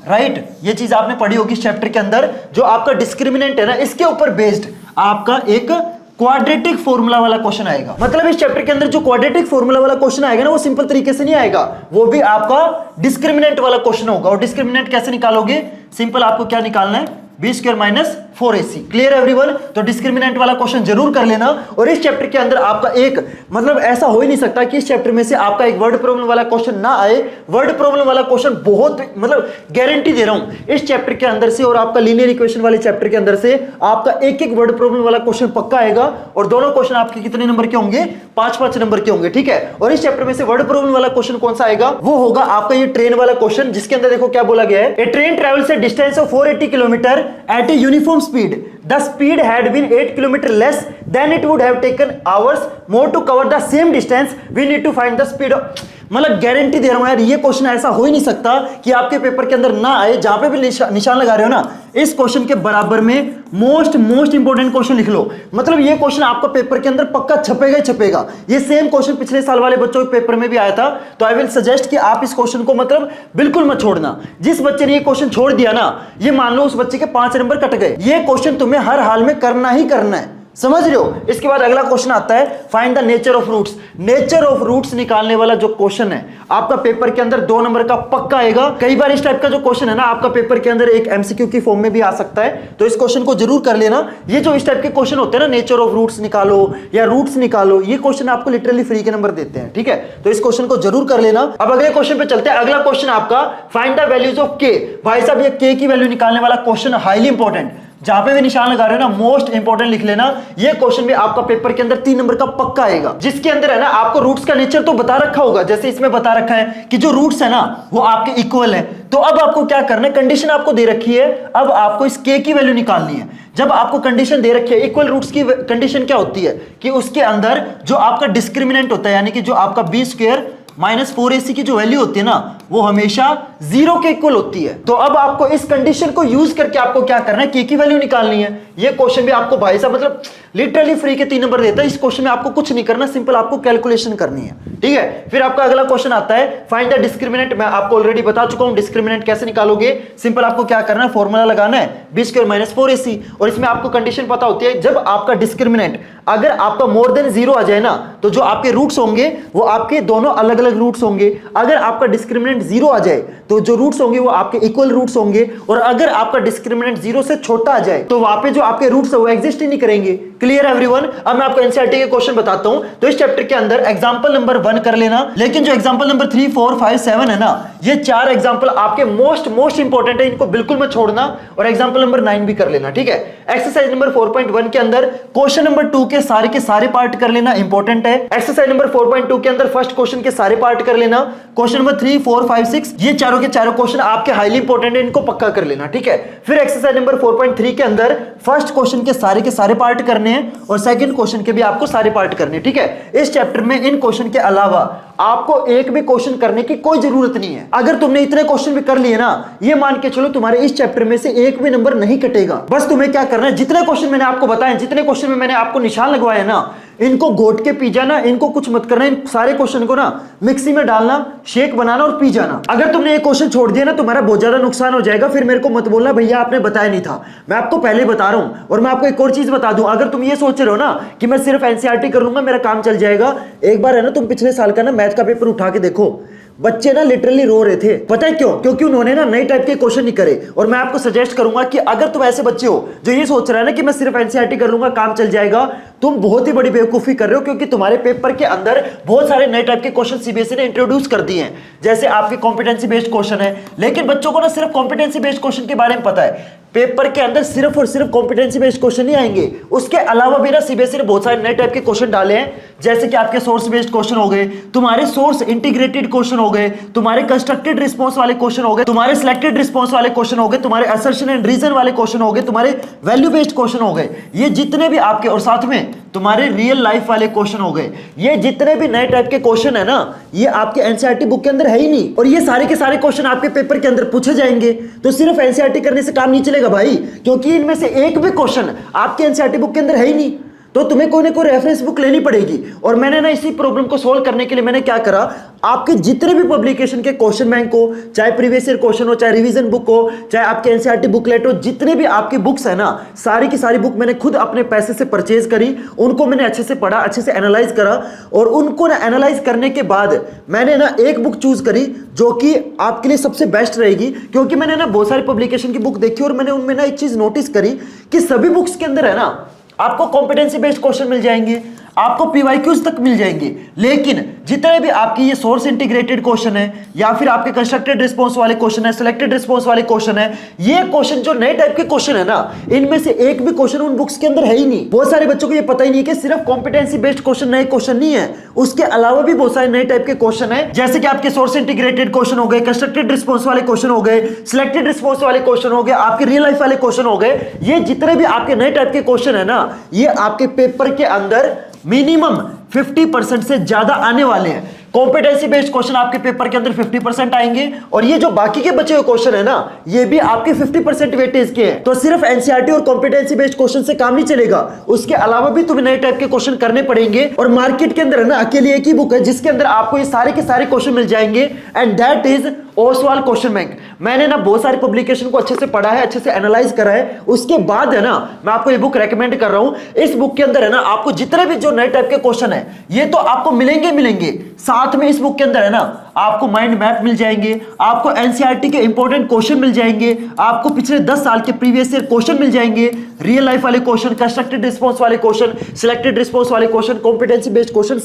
right. ये चीज आपने पढ़ी होगी इस चैप्टर के अंदर। जो आपका डिस्क्रिमिनेंट है ना, इसके ऊपर बेस्ड आपका एक क्वाड्रेटिक फॉर्मूला वाला क्वेश्चन आएगा। मतलब इस चैप्टर के अंदर जो क्वाड्रेटिक फॉर्मूला वाला क्वेश्चन आएगा ना, वो सिंपल तरीके से नहीं आएगा, वो भी आपका डिस्क्रिमिनेंट वाला क्वेश्चन होगा। और डिस्क्रिमिनेंट कैसे निकालोगे? सिंपल आपको क्या निकालना है, b² - 4ac। Clear everyone? तो डिस्क्रिमिनेंट वाला क्वेश्चन जरूर कर लेना। और इस चैप्टर के अंदर आपका एक मतलब ऐसा हो ही नहीं सकता कि इस चैप्टर में से आपका एक वर्ड प्रॉब्लम वाला क्वेश्चन ना आए। वर्ड प्रॉब्लम वाला क्वेश्चन बहुत मतलब गारंटी दे रहा हूं इस चैप्टर के अंदर से, और आपका लीनियर इक्वेशन वाले चैप्टर के अंदर से आपका एक एक वर्ड प्रॉब्लम वाला क्वेश्चन पक्का आएगा। और दोनों क्वेश्चन आपके कितने नंबर के होंगे? 5-5 नंबर के होंगे, ठीक है। और इस चैप्टर में से वर्ड प्रॉब्लम वाला क्वेश्चन कौन सा आएगा? वो होगा आपका ये ट्रेन वाला क्वेश्चन, जिसके अंदर देखो क्या बोला गया है, a train travels a distance of 480 kilometre at a uniform speed. The speed had been 8 km less than it would have taken hours more to cover the same distance. We need to find the speed of, मतलब guarantee दे रहा हूं यार, ये question ऐसा हो ही नहीं सकता कि आपके पेपर के अंदर ना आए। जहां पे भी निशान लगा रहे हो ना, इस क्वेश्चन के बराबर में मोस्ट इंपॉर्टेंट क्वेश्चन लिख लो। मतलब ये क्वेश्चन आपका पेपर के अंदर पक्का छपेगा ही छपेगा। ये सेम क्वेश्चन पिछले साल वाले बच्चों के पेपर में भी आया था। तो आई विल सजेस्ट कि आप इस क्वेश्चन को मतलब बिल्कुल मत छोड़ना। जिस बच्चे ने ये क्वेश्चन छोड़ दिया ना, ये मान लो उस बच्चे के 5 नंबर कट गए। ये क्वेश्चन तुम्हें हर हाल में करना ही करना है, समझ रहे हो। इसके बाद अगला क्वेश्चन आता है find the nature of roots. Nature of roots निकालने वाला जो क्वेश्चन है आपका पेपर के अंदर 2 नंबर का पक्का आएगा। कई बार इस टाइप का जो क्वेश्चन है ना आपका पेपर के अंदर एक एमसीक्यू की फॉर्म में भी आ सकता है, तो इस क्वेश्चन को जरूर कर लेना। ये जो इस टाइप के क्वेश्चन होते हैं ना, नेचर ऑफ रूट्स निकालो या रूट्स निकालो, ये क्वेश्चन आपको लिटरली फ्री के नंबर देते हैं, ठीक है। तो इस क्वेश्चन को जरूर कर लेना। अब अगले क्वेश्चन पे चलते हैं। अगला क्वेश्चन आपका फाइंड द वैल्यूज ऑफ के। भाई साहब ये के की वैल्यू निकालने वाला क्वेश्चन हाईली इंपॉर्टेंट। जहां पे भी निशान लगा रहे हो ना, मोस्ट इंपोर्टेंट लिख लेना। ये क्वेश्चन भी आपका पेपर के अंदर 3 नंबर का पक्का आएगा, जिसके अंदर है ना आपको रूट्स का नेचर तो बता रखा होगा। जैसे इसमें बता रखा है कि जो रूट्स है ना वो आपके इक्वल है। तो अब आपको क्या करना है, कंडीशन आपको दे रखी है, अब आपको इस के की वैल्यू निकालनी है। जब आपको कंडीशन दे रखी है, इक्वल रूट्स की कंडीशन क्या होती है कि उसके अंदर जो आपका डिस्क्रिमिनेंट होता है, यानी कि जो आपका बी स्क्वायर माइनस 4ac की जो वैल्यू होती है ना, वो हमेशा 0 के इक्वल होती है। तो अब आपको इस कंडीशन को यूज करके आपको क्या करना है, के की वैल्यू निकालनी है। ये क्वेश्चन भी आपको भाई साहब मतलब लिटरली फ्री के 3 नंबर देता है। इस क्वेश्चन में आपको कुछ नहीं करना, सिंपल आपको कैलकुलेशन करनी है, ठीक है। फिर आपका अगला क्वेश्चन आता है फाइंड द डिस्क्रिमिनेंट। मैं आपको ऑलरेडी बता चुका हूं डिस्क्रिमिनेंट कैसे निकालोगे। सिंपल आपको क्या करना है, फॉर्मूला लगाना है बी स्क्वायर माइनस 4ac, और इसमें आपको कंडीशन पता होती है, जब आपका डिस्क्रिमिनेंट अगर आपका मोर देन 0 आ जाए ना, तो जो आपके रूट्स होंगे वो आपके दोनों अलग अलग रूट्स होंगे। अगर आपका डिस्क्रिमिनेंट 0 आ जाए तो जो रूट्स होंगे वो आपके इक्वल रूट्स होंगे, और अगर आपका डिस्क्रिमिनेंट 0 से छोटा आ जाए तो वहां पे जो आपके रूट्स है वो एग्जिस्ट ही नहीं करेंगे। Clear everyone? अब मैं आपको एनसीईआरटी के क्वेश्चन बताता हूं। तो इस चैप्टर के अंदर एग्जांपल नंबर 1 कर लेना, लेकिन जो एग्जांपल नंबर 3, 4, 5, 7 है ना, ये 4 एग्जांपल आपके मोस्ट इंपॉर्टेंट है, इनको बिल्कुल मत छोड़ना। और एग्जांपल नंबर 9 भी कर लेना, ठीक है। एक्सरसाइज नंबर 4.1 के अंदर क्वेश्चन नंबर 2 के सारे पार्ट कर लेना, इंपॉर्टेंट है। एक्सरसाइज नंबर 4.2 के अंदर फर्स्ट क्वेश्चन के सारे पार्ट कर लेना। क्वेश्चन नंबर 3, 4, 5, 6 ये चारों के चारों क्वेश्चन आपके हाईली इंपॉर्टेंट है, इनको पक्का कर लेना, ठीक है। फिर एक्सरसाइज नंबर 4.3 के अंदर फर्स्ट क्वेश्चन के सारे पार्ट करने हैं, और सेकंड क्वेश्चन के भी आपको सारे पार्ट करने हैं, ठीक है। इस चैप्टर में इन क्वेश्चन के अलावा आपको एक भी क्वेश्चन करने की कोई जरूरत नहीं है। अगर तुमने इतने क्वेश्चन भी कर लिए ना, ये मान के चलो तुम्हारे इस चैप्टर में से एक भी नंबर नहीं कटेगा। बस तुम्हें क्या करना है, जितने क्वेश्चन मैंने आपको बताए, जितने क्वेश्चन में मैंने आपको निशान लगवाया ना, इनको घोट के पी जाना, इनको कुछ मत करना। इन सारे क्वेश्चन को ना मिक्सी में डालना, शेक बनाना और पी जाना। अगर तुमने एक क्वेश्चन छोड़ दिया ना, तुम्हारा बहुत ज्यादा नुकसान हो जाएगा। फिर मेरे को मत बोलना भैया आपने बताया नहीं था, मैं आपको पहले बता रहा हूं। और मैं आपको एक और चीज बता दूं, अगर तुम ये सोच रहे हो ना कि मैं सिर्फ एनसीईआरटी कर लूंगा मेरा काम चल जाएगा, एक बार है ना तुम पिछले साल का ना मैथ का पेपर उठा के देखो, बच्चे ना लिटरली रो रहे थे। पता है क्यों? क्योंकि उन्होंने ना नए टाइप के क्वेश्चन नहीं करे। और मैं आपको सजेस्ट करूंगा कि अगर तुम ऐसे बच्चे हो जो ये सोच रहा है ना कि मैं सिर्फ एनसीईआरटी कर लूंगा काम चल जाएगा, तुम बहुत ही बड़ी बेवकूफी कर रहे हो। क्योंकि तुम्हारे पेपर के अंदर बहुत सारे नए टाइप के क्वेश्चन सीबीएसई ने इंट्रोड्यूस कर दिए हैं। जैसे आपके कॉम्पिटेंसी बेस्ड क्वेश्चन है, लेकिन बच्चों को ना सिर्फ कॉम्पिटेंसी बेस्ड क्वेश्चन के बारे में पता है। पेपर के अंदर सिर्फ और सिर्फ कॉम्पिटेंसी बेस्ड क्वेश्चन नहीं आएंगे, उसके अलावा भी ना सीबीएसई ने बहुत सारे नए टाइप के क्वेश्चन डाले हैं। जैसे कि आपके सोर्स बेस्ड क्वेश्चन हो गए, तुम्हारे सोर्स इंटीग्रेटेड क्वेश्चन हो गए, तुम्हारे कंस्ट्रक्टेड रिस्पांस वाले क्वेश्चन हो गए, तुम्हारे सिलेक्टेड रिस्पांस वाले क्वेश्चन हो गए, तुम्हारे असर्शन एंड रीजन वाले क्वेश्चन हो गए, तुम्हारे वैल्यू बेस्ड क्वेश्चन हो गए। ये जितने भी आपके, और साथ में तुम्हारे रियल लाइफ वाले क्वेश्चन हो गए, ये जितने भी नए टाइप के क्वेश्चन है ना, ये आपके एनसीईआरटी बुक के अंदर है ही नहीं। और ये सारे के सारे क्वेश्चन आपके पेपर के अंदर पूछे जाएंगे। तो सिर्फ एनसीईआरटी करने से काम नहीं चलेगा भाई, क्योंकि इनमें से एक भी क्वेश्चन आपके एनसीईआरटी बुक के अंदर है ही नहीं। तो तुम्हें कोई ना कोई रेफरेंस बुक लेनी पड़ेगी। और मैंने ना इसी प्रॉब्लम को सोल्व करने के लिए मैंने क्या करा, आपके जितने भी पब्लिकेशन के क्वेश्चन बैंक हो, चाहे प्रीवियस ईयर क्वेश्चन हो, चाहे रिवीजन बुक हो, चाहे आपके एनसीईआरटी बुकलेट हो, जितने भी आपकी बुक्स है ना, सारी की सारी बुक मैंने खुद अपने पैसे से परचेज करी। उनको मैंने अच्छे से पढ़ा, अच्छे से एनालाइज करा, और उनको ना एनालाइज करने के बाद मैंने ना एक बुक चूज करी जो कि आपके लिए सबसे बेस्ट रहेगी। क्योंकि मैंने ना बहुत सारी पब्लिकेशन की बुक देखी और मैंने उनमें ना एक चीज नोटिस करी कि सभी बुक्स के अंदर है ना आपको कॉम्पिटेंसी बेस्ड क्वेश्चन मिल जाएंगे, आपको पीवाईक्यूज तक मिल जाएंगे, लेकिन जितने भी आपकी ये सोर्स इंटीग्रेटेड क्वेश्चन है, या फिर आपके कंस्ट्रक्टेड रिस्पांस वाले क्वेश्चन है, सिलेक्टेड रिस्पांस वाले क्वेश्चन है, ये क्वेश्चन जो नए टाइप के क्वेश्चन है ना, इनमें से एक भी क्वेश्चन उन बुक्स के अंदर है ही नहीं। बहुत सारे बच्चों को ये पता ही नहीं कि सिर्फ कॉम्पिटेंसी बेस्ड क्वेश्चन नए क्वेश्चन नहीं है, उसके अलावा भी बहुत सारे नए टाइप के क्वेश्चन है। जैसे कि आपके सोर्स इंटीग्रेटेड क्वेश्चन हो गए, कंस्ट्रक्टेड रिस्पांस वाले क्वेश्चन हो गए, सिलेक्टेड रिस्पांस वाले क्वेश्चन हो गए, आपके रियल लाइफ वाले क्वेश्चन हो गए। ये जितने भी आपके नए टाइप के क्वेश्चन है ना, ये आपके पेपर के अंदर मिनिमम 50% से ज्यादा आने वाले हैं। कॉम्पिटेंसी बेस्ड क्वेश्चन आपके पेपर के अंदर 50% आएंगे, और ये जो बाकी के बचे हुए क्वेश्चन है ना, ये भी आपके 50% वेटेज के हैं। तो सिर्फ एनसीईआरटी और कॉम्पिटेंसी बेस्ड क्वेश्चन से काम नहीं चलेगा, उसके अलावा भी तुम्हें नए टाइप के क्वेश्चन करने पड़ेंगे। और मार्केट के अंदर है ना अकेली एक ही बुक है जिसके अंदर आपको ये सारे के सारे क्वेश्चन मिल जाएंगे, and that is Oswal question bank. मैंने ना बहुत सारी पब्लिकेशन को अच्छे से पढ़ा है, अच्छे से एनालाइज करा है, उसके बाद है ना मैं आपको ये बुक रेकमेंड कर रहा हूं। इस बुक के अंदर है ना आपको जितने भी जो नए टाइप के क्वेश्चन है ये तो आपको मिलेंगे। साथ में इस बुक के अंदर है ना आपको माइंड मैप मिल जाएंगे, आपको एनसीईआरटी के इंपॉर्टेंट क्वेश्चन मिल जाएंगे, आपको पिछले 10 साल के प्रीवियस ईयर क्वेश्चन मिल जाएंगे, रियल लाइफ वाले क्वेश्चन, कंस्ट्रक्टेड रिस्पांस वाले क्वेश्चन, सिलेक्टेड रिस्पांस वाले क्वेश्चन, कॉम्पिटेंसी बेस्ड क्वेश्चन,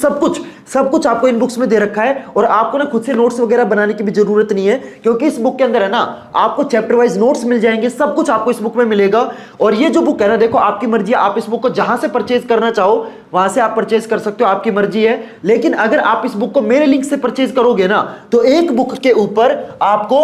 सब कुछ आपको इन बुक्स में दे रखा है। और आपको ना खुद से नोट्स वगैरह बनाने की भी जरूरत नहीं है, क्योंकि इस बुक के अंदर है ना आपको चैप्टर वाइज नोट्स मिल जाएंगे, सब कुछ आपको इस बुक में मिलेगा। और ये जो बुक है ना, देखो आपकी मर्जी है, आप इस बुक को जहां से परचेज करना चाहो वहां से आप परचेज कर सकते हो, आपकी मर्जी है। लेकिन अगर आप इस बुक को मेरे लिंक से परचेज करोगे ना, तो एक बुक के ऊपर आपको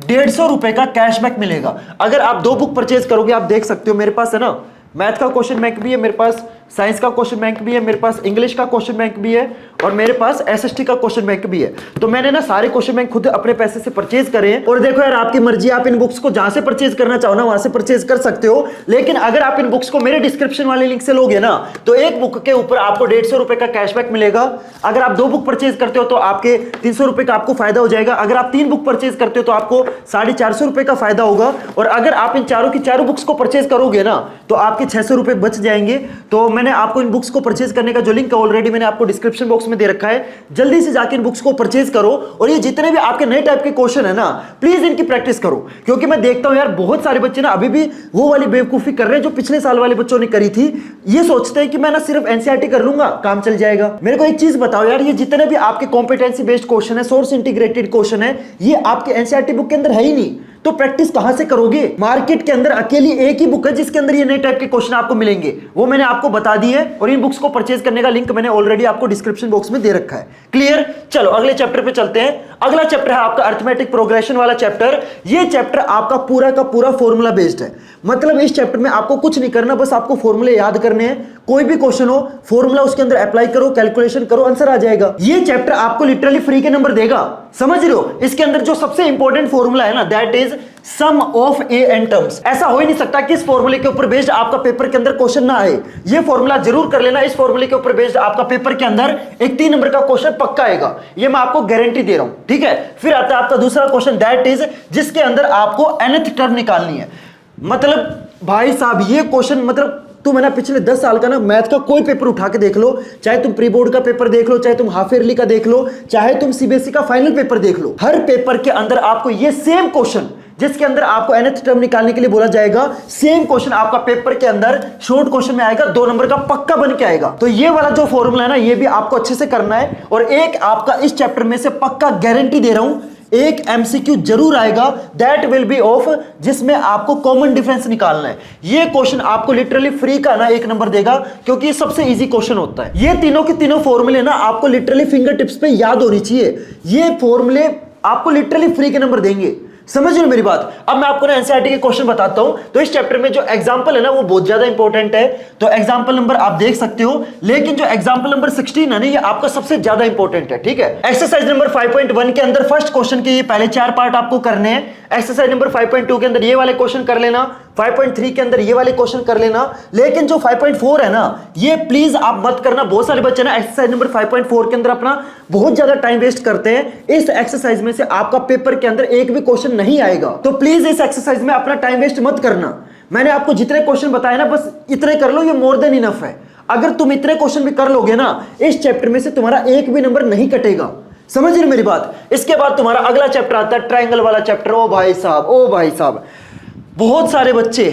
150 रुपए का कैशबैक मिलेगा। अगर आप 2 बुक परचेज करोगे, आप देख सकते हो मेरे पास है ना मैथ का क्वेश्चन बैंक भी है, मेरे पास साइंस का क्वेश्चन बैंक भी है, मेरे पास इंग्लिश का क्वेश्चन बैंक भी है, और मेरे पास एसएसटी का क्वेश्चन बैंक भी है। तो मैंने ना सारे क्वेश्चन बैंक खुद अपने पैसे से परचेज करे हैं। और देखो यार, आपकी मर्जी, आप इन बुक्स को जहां से परचेज करना चाहो ना वहां से परचेज कर सकते हो। लेकिन अगर आप इन बुक्स को मेरे डिस्क्रिप्शन वाले लिंक से लोगे ना, तो एक बुक के ऊपर आपको 150 रुपए का कैशबैक मिलेगा। अगर आप 2 बुक परचेज करते हो तो आपके 300 रुपए का आपको फायदा हो जाएगा। अगर आप 3 बुक परचेज करते हो तो आपको 450 रुपए का फायदा होगा। और अगर आप इन चारों की चारों बुक्स को परचेज करोगे ना, तो आपके 600 रुपए बच जाएंगे। तो मैंने आपको इन बुक्स को परचेज करने का जो लिंक है ऑलरेडी मैंने आपको डिस्क्रिप्शन बॉक्स में दे रखा है। जल्दी से जाके इन बुक्स को परचेज करो। और ये जितने भी आपके नए टाइप के क्वेश्चन है ना, प्लीज इनकी प्रैक्टिस करो, क्योंकि मैं देखता हूं यार बहुत सारे बच्चे ना अभी भी वो वाली बेवकूफी कर रहे हैं जो पिछले साल वाले बच्चों ने करी थी। ये सोचते हैं कि मैं ना सिर्फ एनसीईआरटी कर लूंगा काम चल जाएगा। मेरे को एक चीज बताओ यार, ये जितने भी आपके कॉम्पिटेंसी बेस्ड क्वेश्चन है, सोर्स इंटीग्रेटेड क्वेश्चन है, ये आपके एनसीईआरटी बुक के अंदर है ही नहीं। तो प्रैक्टिस कहां से करोगे? मार्केट के अंदर अकेली एक ही बुक है जिसके अंदर ये नए टाइप के क्वेश्चन आपको मिलेंगे, वो मैंने आपको बता दी है। और इन बुक्स को परचेज करने का लिंक मैंने ऑलरेडी आपको डिस्क्रिप्शन बॉक्स में दे रखा है। क्लियर? चलो अगले चैप्टर पे चलते हैं। अगला चैप्टर है आपका अरिथमेटिक प्रोग्रेशन वाला चैप्टर। ये चैप्टर आपका पूरा का पूरा फॉर्मूला बेस्ड है। मतलब इस चैप्टर में आपको कुछ नहीं करना, बस आपको फॉर्मूले याद करने हैं। कोई भी क्वेश्चन हो, फॉर्मूला उसके अंदर अप्लाई करो, कैलकुलेशन करो, आंसर आ जाएगा। ये चैप्टर आपको लिटरली फ्री के नंबर देगा, समझ रहे हो? इसके अंदर जो सबसे इंपॉर्टेंट फॉर्मूला है ना, that is sum of a n terms. ऐसा हो ही नहीं सकता कि इस फॉर्मूले के ऊपर बेस्ड आपका पेपर के अंदर क्वेश्चन ना आए। ये फॉर्मूला जरूर कर लेना। इस फॉर्मूले के ऊपर बेस्ड आपका पेपर के अंदर एक 3 नंबर का क्वेश्चन पक्का आएगा, ये मैं आपको गारंटी दे रहा हूं। ठीक है, फिर आता है आपका दूसरा क्वेश्चन, दैट इज जिसके अंदर आपको nth टर्म निकालनी है। मतलब भाई साहब ये क्वेश्चन, मतलब तुम है ना पिछले 10 साल का ना मैथ का कोई पेपर उठा के देख लो, चाहे तुम प्री बोर्ड का पेपर देख लो, चाहे तुम हाफ ईयरली का देख लो, चाहे तुम सीबीएसई का फाइनल पेपर देख लो, हर पेपर के अंदर आपको ये सेम क्वेश्चन, जिसके अंदर आपको nth टर्म निकालने के लिए बोला जाएगा, सेम क्वेश्चन आपका पेपर के अंदर शॉर्ट क्वेश्चन में आएगा, 2 नंबर का पक्का बन के आएगा। तो ये वाला जो फॉर्मूला है ना, ये भी आपको अच्छे से करना है। और एक आपका इस चैप्टर में से पक्का गारंटी दे रहा हूं, एक एमसीक्यू जरूर आएगा, दैट विल बी ऑफ, जिसमें आपको कॉमन डिफरेंस निकालना है। ये क्वेश्चन आपको लिटरली फ्री का ना 1 नंबर देगा, क्योंकि ये सबसे इजी क्वेश्चन होता है। ये तीनों के तीनों फॉर्मूले ना आपको लिटरली फिंगर टिप्स पे याद होनी चाहिए। ये फॉर्मूले आपको लिटरली फ्री के नंबर देंगे, समझ लो मेरी बात। अब मैं आपको ना एनसीईआरटी के क्वेश्चन बताता हूं। तो इस चैप्टर में जो एग्जांपल है ना, वो बहुत ज्यादा इंपॉर्टेंट है। तो एग्जांपल नंबर आप देख सकते हो, लेकिन जो एग्जांपल नंबर 16 है ना, ये आपका सबसे ज्यादा इंपॉर्टेंट है। ठीक है, एक्सरसाइज नंबर 5.1 के अंदर फर्स्ट क्वेश्चन के ये पहले 4 पार्ट आपको करने हैं। एक्सरसाइज नंबर 5.2 के अंदर ये वाले क्वेश्चन कर लेना, 5.3 के अंदर ये वाले क्वेश्चन कर लेना। लेकिन जो 5.4 है ना, ये प्लीज आप मत करना। बहुत सारे बच्चे ना एक्सरसाइज नंबर 5.4 के अंदर अपना बहुत ज्यादा टाइम वेस्ट करते हैं। इस एक्सरसाइज में से आपका पेपर के अंदर एक भी क्वेश्चन नहीं आएगा, तो प्लीज इस एक्सरसाइज में अपना टाइम वेस्ट मत करना। मैंने आपको जितने क्वेश्चन बताए ना, बस इतने कर लो, ये मोर देन इनफ है। अगर तुम इतने क्वेश्चन भी कर लोगे ना, इस चैप्टर में से तुम्हारा एक भी नंबर नहीं कटेगा, समझ रहे मेरी बात। इसके बाद तुम्हारा अगला चैप्टर आता है ट्रायंगल वाला चैप्टर। ओ भाई साहब, ओ भाई साहब, बहुत सारे बच्चे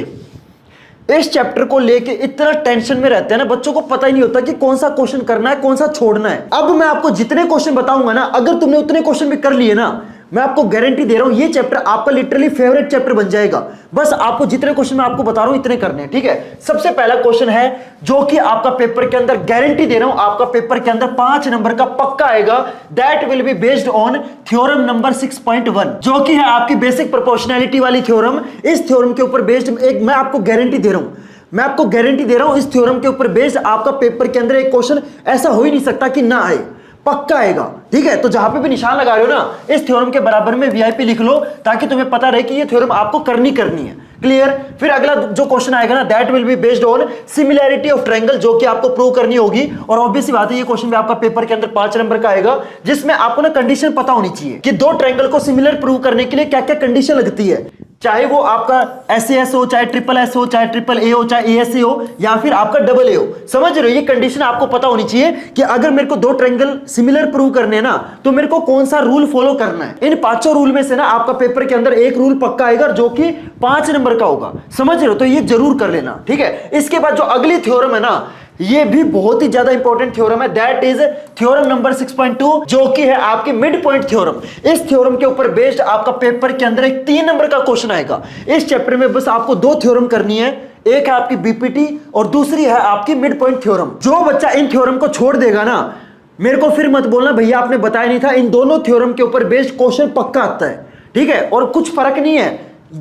इस चैप्टर को लेके इतना टेंशन में रहते हैं ना, बच्चों को पता ही नहीं होता कि कौन सा क्वेश्चन करना है, कौन सा छोड़ना है। अब मैं आपको जितने क्वेश्चन बताऊंगा ना, अगर तुमने उतने क्वेश्चन भी कर लिए ना, मैं आपको गारंटी दे रहा हूं, ये चैप्टर आपका लिटरली फेवरेट चैप्टर बन जाएगा। बस आपको जितने क्वेश्चन मैं आपको बता रहा हूं इतने करने हैं। ठीक है, सबसे पहला क्वेश्चन है जो कि आपका पेपर के अंदर, गारंटी दे रहा हूं, आपका पेपर के अंदर 5 नंबर का पक्का आएगा। That will be based on theorem number 6.1, जो कि है आपकी बेसिक प्रोपोर्शनैलिटी वाली थ्योरम। इस थ्योरम के ऊपर बेस्ड एक मैं आपको गारंटी दे रहा हूं, मैं आपको गारंटी दे रहा हूं, इस थ्योरम के ऊपर बेस्ड आपका पेपर के अंदर एक क्वेश्चन ऐसा हो ही नहीं सकता कि ना आए, पक्का आएगा। ठीक है, तो जहां पे भी निशान लगा रहे हो ना, इस थ्योरम के बराबर में वीआईपी लिख लो, ताकि तुम्हें पता रहे कि ये थ्योरम आपको करनी है। क्लियर? फिर अगला जो क्वेश्चन आएगा ना, that will be based on similarity of triangle, जो कि आपको प्रूव करनी होगी। और ऑब्वियस सी बात है, ये क्वेश्चन भी आपका पेपर के अंदर 5 नंबर का आएगा, जिसमें आपको ना कंडीशन पता होनी चाहिए कि 2 ट्रायंगल को सिमिलर प्रूव करने के लिए क्या क्या कंडीशन लगती है। चाहे वो आपका SAS हो, चाहे SSS हो, चाहे AAA हो, चाहे ASA हो, या फिर आपका AA हो। समझ रहे हो, ये कंडीशन आपको पता होनी चाहिए कि अगर मेरे को दो ट्रायंगल सिमिलर प्रूव करने हैं ना, तो मेरे को कौन सा रूल फॉलो करना है। इन पांचों रूल में से ना आपका पेपर के अंदर एक रूल पक्का आएगा जो कि 5 नंबर का होगा। समझ रहे हो, तो ये जरूर कर लेना, ठीक है। इसके बाद जो अगली थ्योरम है ना, ये भी बहुत ही ज्यादा इंपॉर्टेंट थ्योरम है, दैट इज थ्योरम नंबर 6.2, जो कि है आपकी मिड पॉइंट थ्योरम। इस थ्योरम के ऊपर बेस्ड आपका पेपर के अंदर एक 3 नंबर का क्वेश्चन आएगा। इस चैप्टर में बस आपको 2 थ्योरम करनी है, एक है आपकी बीपीटी और दूसरी है आपकी मिड पॉइंट थ्योरम। जो बच्चा इन थ्योरम को छोड़ देगा ना, मेरे को फिर मत बोलना भैया आपने बताया नहीं था। इन दोनों थ्योरम के ऊपर बेस्ड क्वेश्चन पक्का आता है, ठीक है। और कुछ फर्क नहीं है,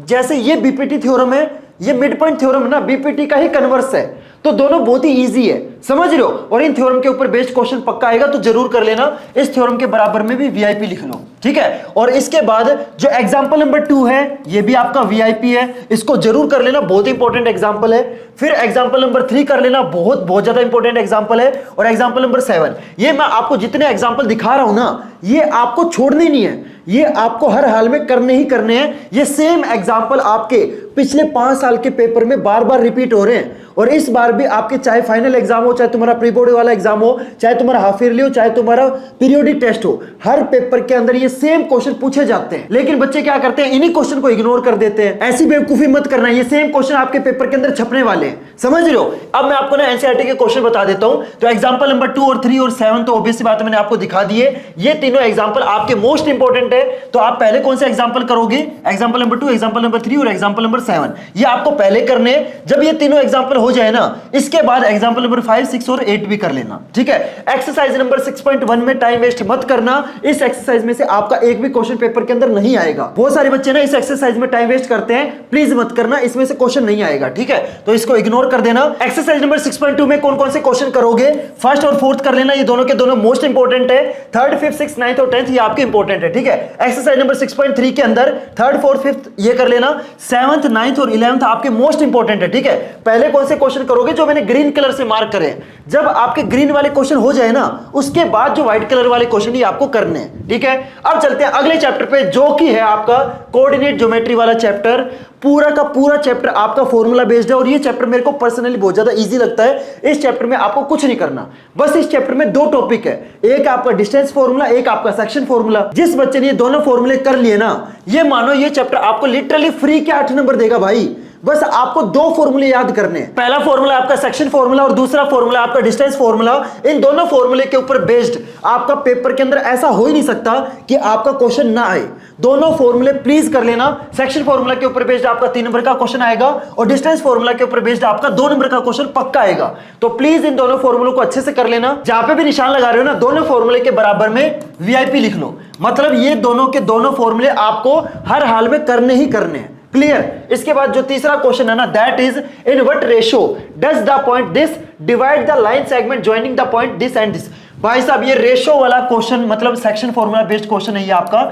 जैसे ये बीपीटी थ्योरम है, ये मिड पॉइंट थ्योरम है ना, बीपीटी का ही कन्वर्स है, तो दोनों बहुत ही इजी है, समझ रहे हो। और इन थ्योरम के ऊपर बेस्ड क्वेश्चन पक्का आएगा, तो जरूर कर लेना। इस थ्योरम के बराबर में भी वीआईपी लिख लो, ठीक है। और इसके बाद जो एग्जांपल नंबर 2 है, ये भी आपका वीआईपी है, इसको जरूर कर लेना, बहुत इंपॉर्टेंट एग्जांपल है। फिर एग्जांपल नंबर 3 कर लेना, बहुत ज्यादा इंपॉर्टेंट एग्जांपल है। और एग्जांपल नंबर 7, ये मैं आपको जितने एग्जांपल दिखा रहा हूं ना, ये आपको छोड़ने नहीं है, ये आपको हर हाल में करने ही करने हैं। ये सेम एग्जांपल आपके पिछले 5 साल के पेपर में बार बार रिपीट हो रहे हैं, और इस बार भी आपके चाहे फाइनल एग्जाम हो, चाहे तुम्हारा प्री बोर्ड वाला एग्जाम हो, चाहे तुम्हारा हाफ ईयरली हो, चाहे तुम्हारा पीरियोडिक टेस्ट हो, हर पेपर के अंदर ये सेम क्वेश्चन पूछे जाते हैं। लेकिन बच्चे क्या करते हैं, इन्हीं क्वेश्चन को इग्नोर कर देते हैं। ऐसी बेवकूफी मत करना, ये सेम क्वेश्चन आपके पेपर के अंदर छपने वाले हैं, समझ रहे हो। अब मैं आपको ना एनसीईआरटी के क्वेश्चन बता देता हूं। तो एग्जांपल नंबर 2 और 3 और 7 तो ऑब्वियस सी बात है, मैंने आपको दिखा दिए। ये तीनों एग्जांपल आपके मोस्ट इंपॉर्टेंट है। तो आप पहले कौन से एग्जांपल करोगे, एग्जांपल नंबर 2, एग्जांपल नंबर 3 और एग्जांपल नंबर 7, ये आपको पहले करने। जब ये तीनों एग्जांपल हो जाए ना, इसके बाद एग्जांपल नंबर 5, 6 और 8 भी कर लेना, ठीक है। एक्सरसाइज नंबर 6.1 में टाइम वेस्ट मत करना। इस एक्सरसाइज में से आपका एक भी क्वेश्चन पेपर के अंदर नहीं आएगा। बहुत सारे बच्चे ना इस एक्सरसाइज में टाइम वेस्ट करते हैं, प्लीज मत करना, इसमें से क्वेश्चन नहीं आएगा, ठीक है। तो इसको इग्नोर कर देना। एक्सरसाइज नंबर 6.2 में कौन कौन से क्वेश्चन करोगे, फर्स्ट और फोर्थ कर लेना, ये दोनों के दोनों मोस्ट इंपॉर्टेंट है। थर्ड, फिफ्थ, सिक्स, नाइन्थ और 10th ये आपके इंपॉर्टेंट है, ठीक है। एक्सरसाइज नंबर 6.3 के अंदर थर्ड, फोर्थ, फिफ्थ ये कर लेना। 7th, 9th और 11th आपके मोस्ट इंपॉर्टेंट है, ठीक है। पहले कौन से क्वेश्चन करोगे, जो मैंने ग्रीन कलर से मार्क करे। जब आपके ग्रीन वाले क्वेश्चन हो जाए ना, उसके बाद जो व्हाइट कलर वाले क्वेश्चन ही आपको करने हैं, ठीक है। अब चलते हैं अगले चैप्टर पे, जो कि है आपका कोऑर्डिनेट ज्योमेट्री वाला चैप्टर। पूरा का पूरा चैप्टर आपका फॉर्मूला बेस्ड है, और ये चैप्टर मेरे को पर्सनली बहुत ज्यादा इजी लगता है। इस चैप्टर में आपको कुछ नहीं करना, बस इस चैप्टर में 2 टॉपिक है, एक आपका डिस्टेंस फॉर्मूला, एक आपका सेक्शन फॉर्मूला। जिस बच्चे ने ये दोनों फॉर्मूले कर लिए ना, ये मानो ये चैप्टर आपको लिटरली फ्री के 8 नंबर देगा भाई। बस आपको 2 फॉर्मूले याद करने हैं। पहला फॉर्मूला आपका सेक्शन फॉर्मूला और दूसरा फॉर्मूला आपका डिस्टेंस फॉर्मूला। इन दोनों फॉर्मूले के ऊपर बेस्ड आपका पेपर के अंदर ऐसा हो ही नहीं सकता कि आपका क्वेश्चन ना आए। दोनों फॉर्मूले प्लीज कर लेना। सेक्शन फॉर्मूला के ऊपर बेस्ड आपका 3 नंबर का क्वेश्चन आएगा, और डिस्टेंस फॉर्मूला के ऊपर बेस्ड आपका 2 नंबर का क्वेश्चन पक्का आएगा। तो प्लीज इन दोनों फॉर्मूलों को अच्छे से कर लेना। जहां पे भी निशान लगा रहे हो ना, दोनों फॉर्मूले के बराबर में वीआईपी लिख लो, मतलब ये दोनों के दोनों फॉर्मूले आपको हर हाल में करने ही करने हैं, क्लियर। इसके बाद जो तीसरा क्वेश्चन है ना, that is in what ratio does the point this divide the line segment joining the point this and this. भाई साहब, ये रेशो वाला क्वेश्चन मतलब सेक्शन फॉर्मूला बेस्ड क्वेश्चन है ये आपका।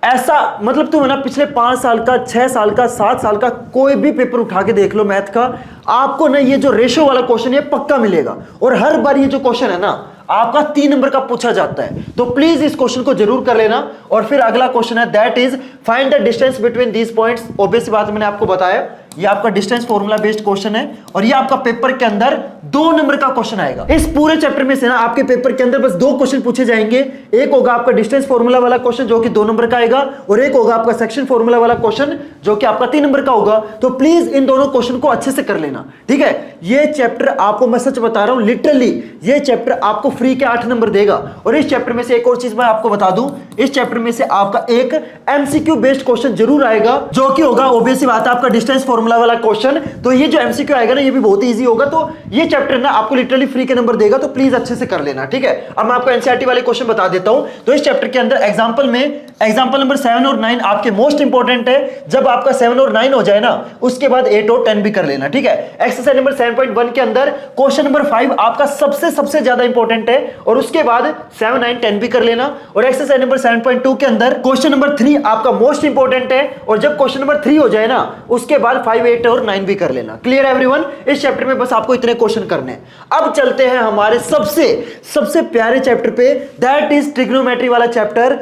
ऐसा मतलब तुम है ना, पिछले 5 साल का, 6 साल का, 7 साल का कोई भी पेपर उठा के देख लो मैथ का, आपको ना ये जो रेशो वाला क्वेश्चन है पक्का मिलेगा। और हर बार ये जो क्वेश्चन है ना आपका 3 नंबर का पूछा जाता है। तो प्लीज इस क्वेश्चन को जरूर कर लेना। और फिर अगला क्वेश्चन है, that is find the distance between these points. Obvious बात मैंने आपको बताया, ये आपका डिस्टेंस फॉर्मूला बेस्ड क्वेश्चन है, और ये आपका पेपर के अंदर 2 नंबर का क्वेश्चन आएगा। इस पूरे चैप्टर में से ना आपके पेपर के अंदर बस 2 क्वेश्चन पूछे जाएंगे। एक होगा आपका डिस्टेंस फॉर्मूला वाला क्वेश्चन जो कि 2 नंबर का आएगा, और एक होगा आपका सेक्शन फॉर्मूला वाला क्वेश्चन जो कि आपका 3 नंबर का होगा। तो प्लीज इन दोनों क्वेश्चन को अच्छे से कर लेना, ठीक है। ये चैप्टर आपको, मैं सच बता रहा हूं, लिटरली ये चैप्टर आपको फ्री के 8 नंबर देगा। और इस चैप्टर में से एक और चीज मैं आपको बता दूं, इस चैप्टर में से आपका एक एमसीक्यू बेस्ड क्वेश्चन जरूर आएगा, जो कि होगा ऑब्वियस बात है आपका डिस्टेंस फॉर्मूला वाला क्वेश्चन। तो ये जो एमसीक्यू आएगा ना, ये भी बहुत इजी होगा। तो ये चैप्टर ना आपको लिटरली फ्री के नंबर देगा, तो प्लीज अच्छे से कर लेना, ठीक है। अब मैं आपको एनसीईआरटी वाले क्वेश्चन बता देता हूं। तो इस चैप्टर के अंदर एग्जांपल में एग्जांपल नंबर 7 और 9 आपके मोस्ट इंपॉर्टेंट है। जब आपका 7 और 9 हो जाए ना, उसके बाद 8 और 10 भी कर लेना, ठीक है। एक्सरसाइज नंबर 7.1 के अंदर क्वेश्चन नंबर 5 आपका सबसे ज्यादा इंपॉर्टेंट है, और उसके बाद 7, 9, 10 भी कर लेना। और एक्सरसाइज नंबर 7.2 के अंदर क्वेश्चन नंबर 3 आपका मोस्ट इंपॉर्टेंट है, और जब क्वेश्चन नंबर 3 हो जाए ना, उसके बाद 5, 8 और 9 भी कर लेना। Clear everyone? इस चैप्टर में बस आपको इतने क्वेश्चन करने हैं। अब चलते हैं हमारे सबसे प्यारे चैप्टर पे, दैट इज ट्रिग्नोमेट्री वाला चैप्टर।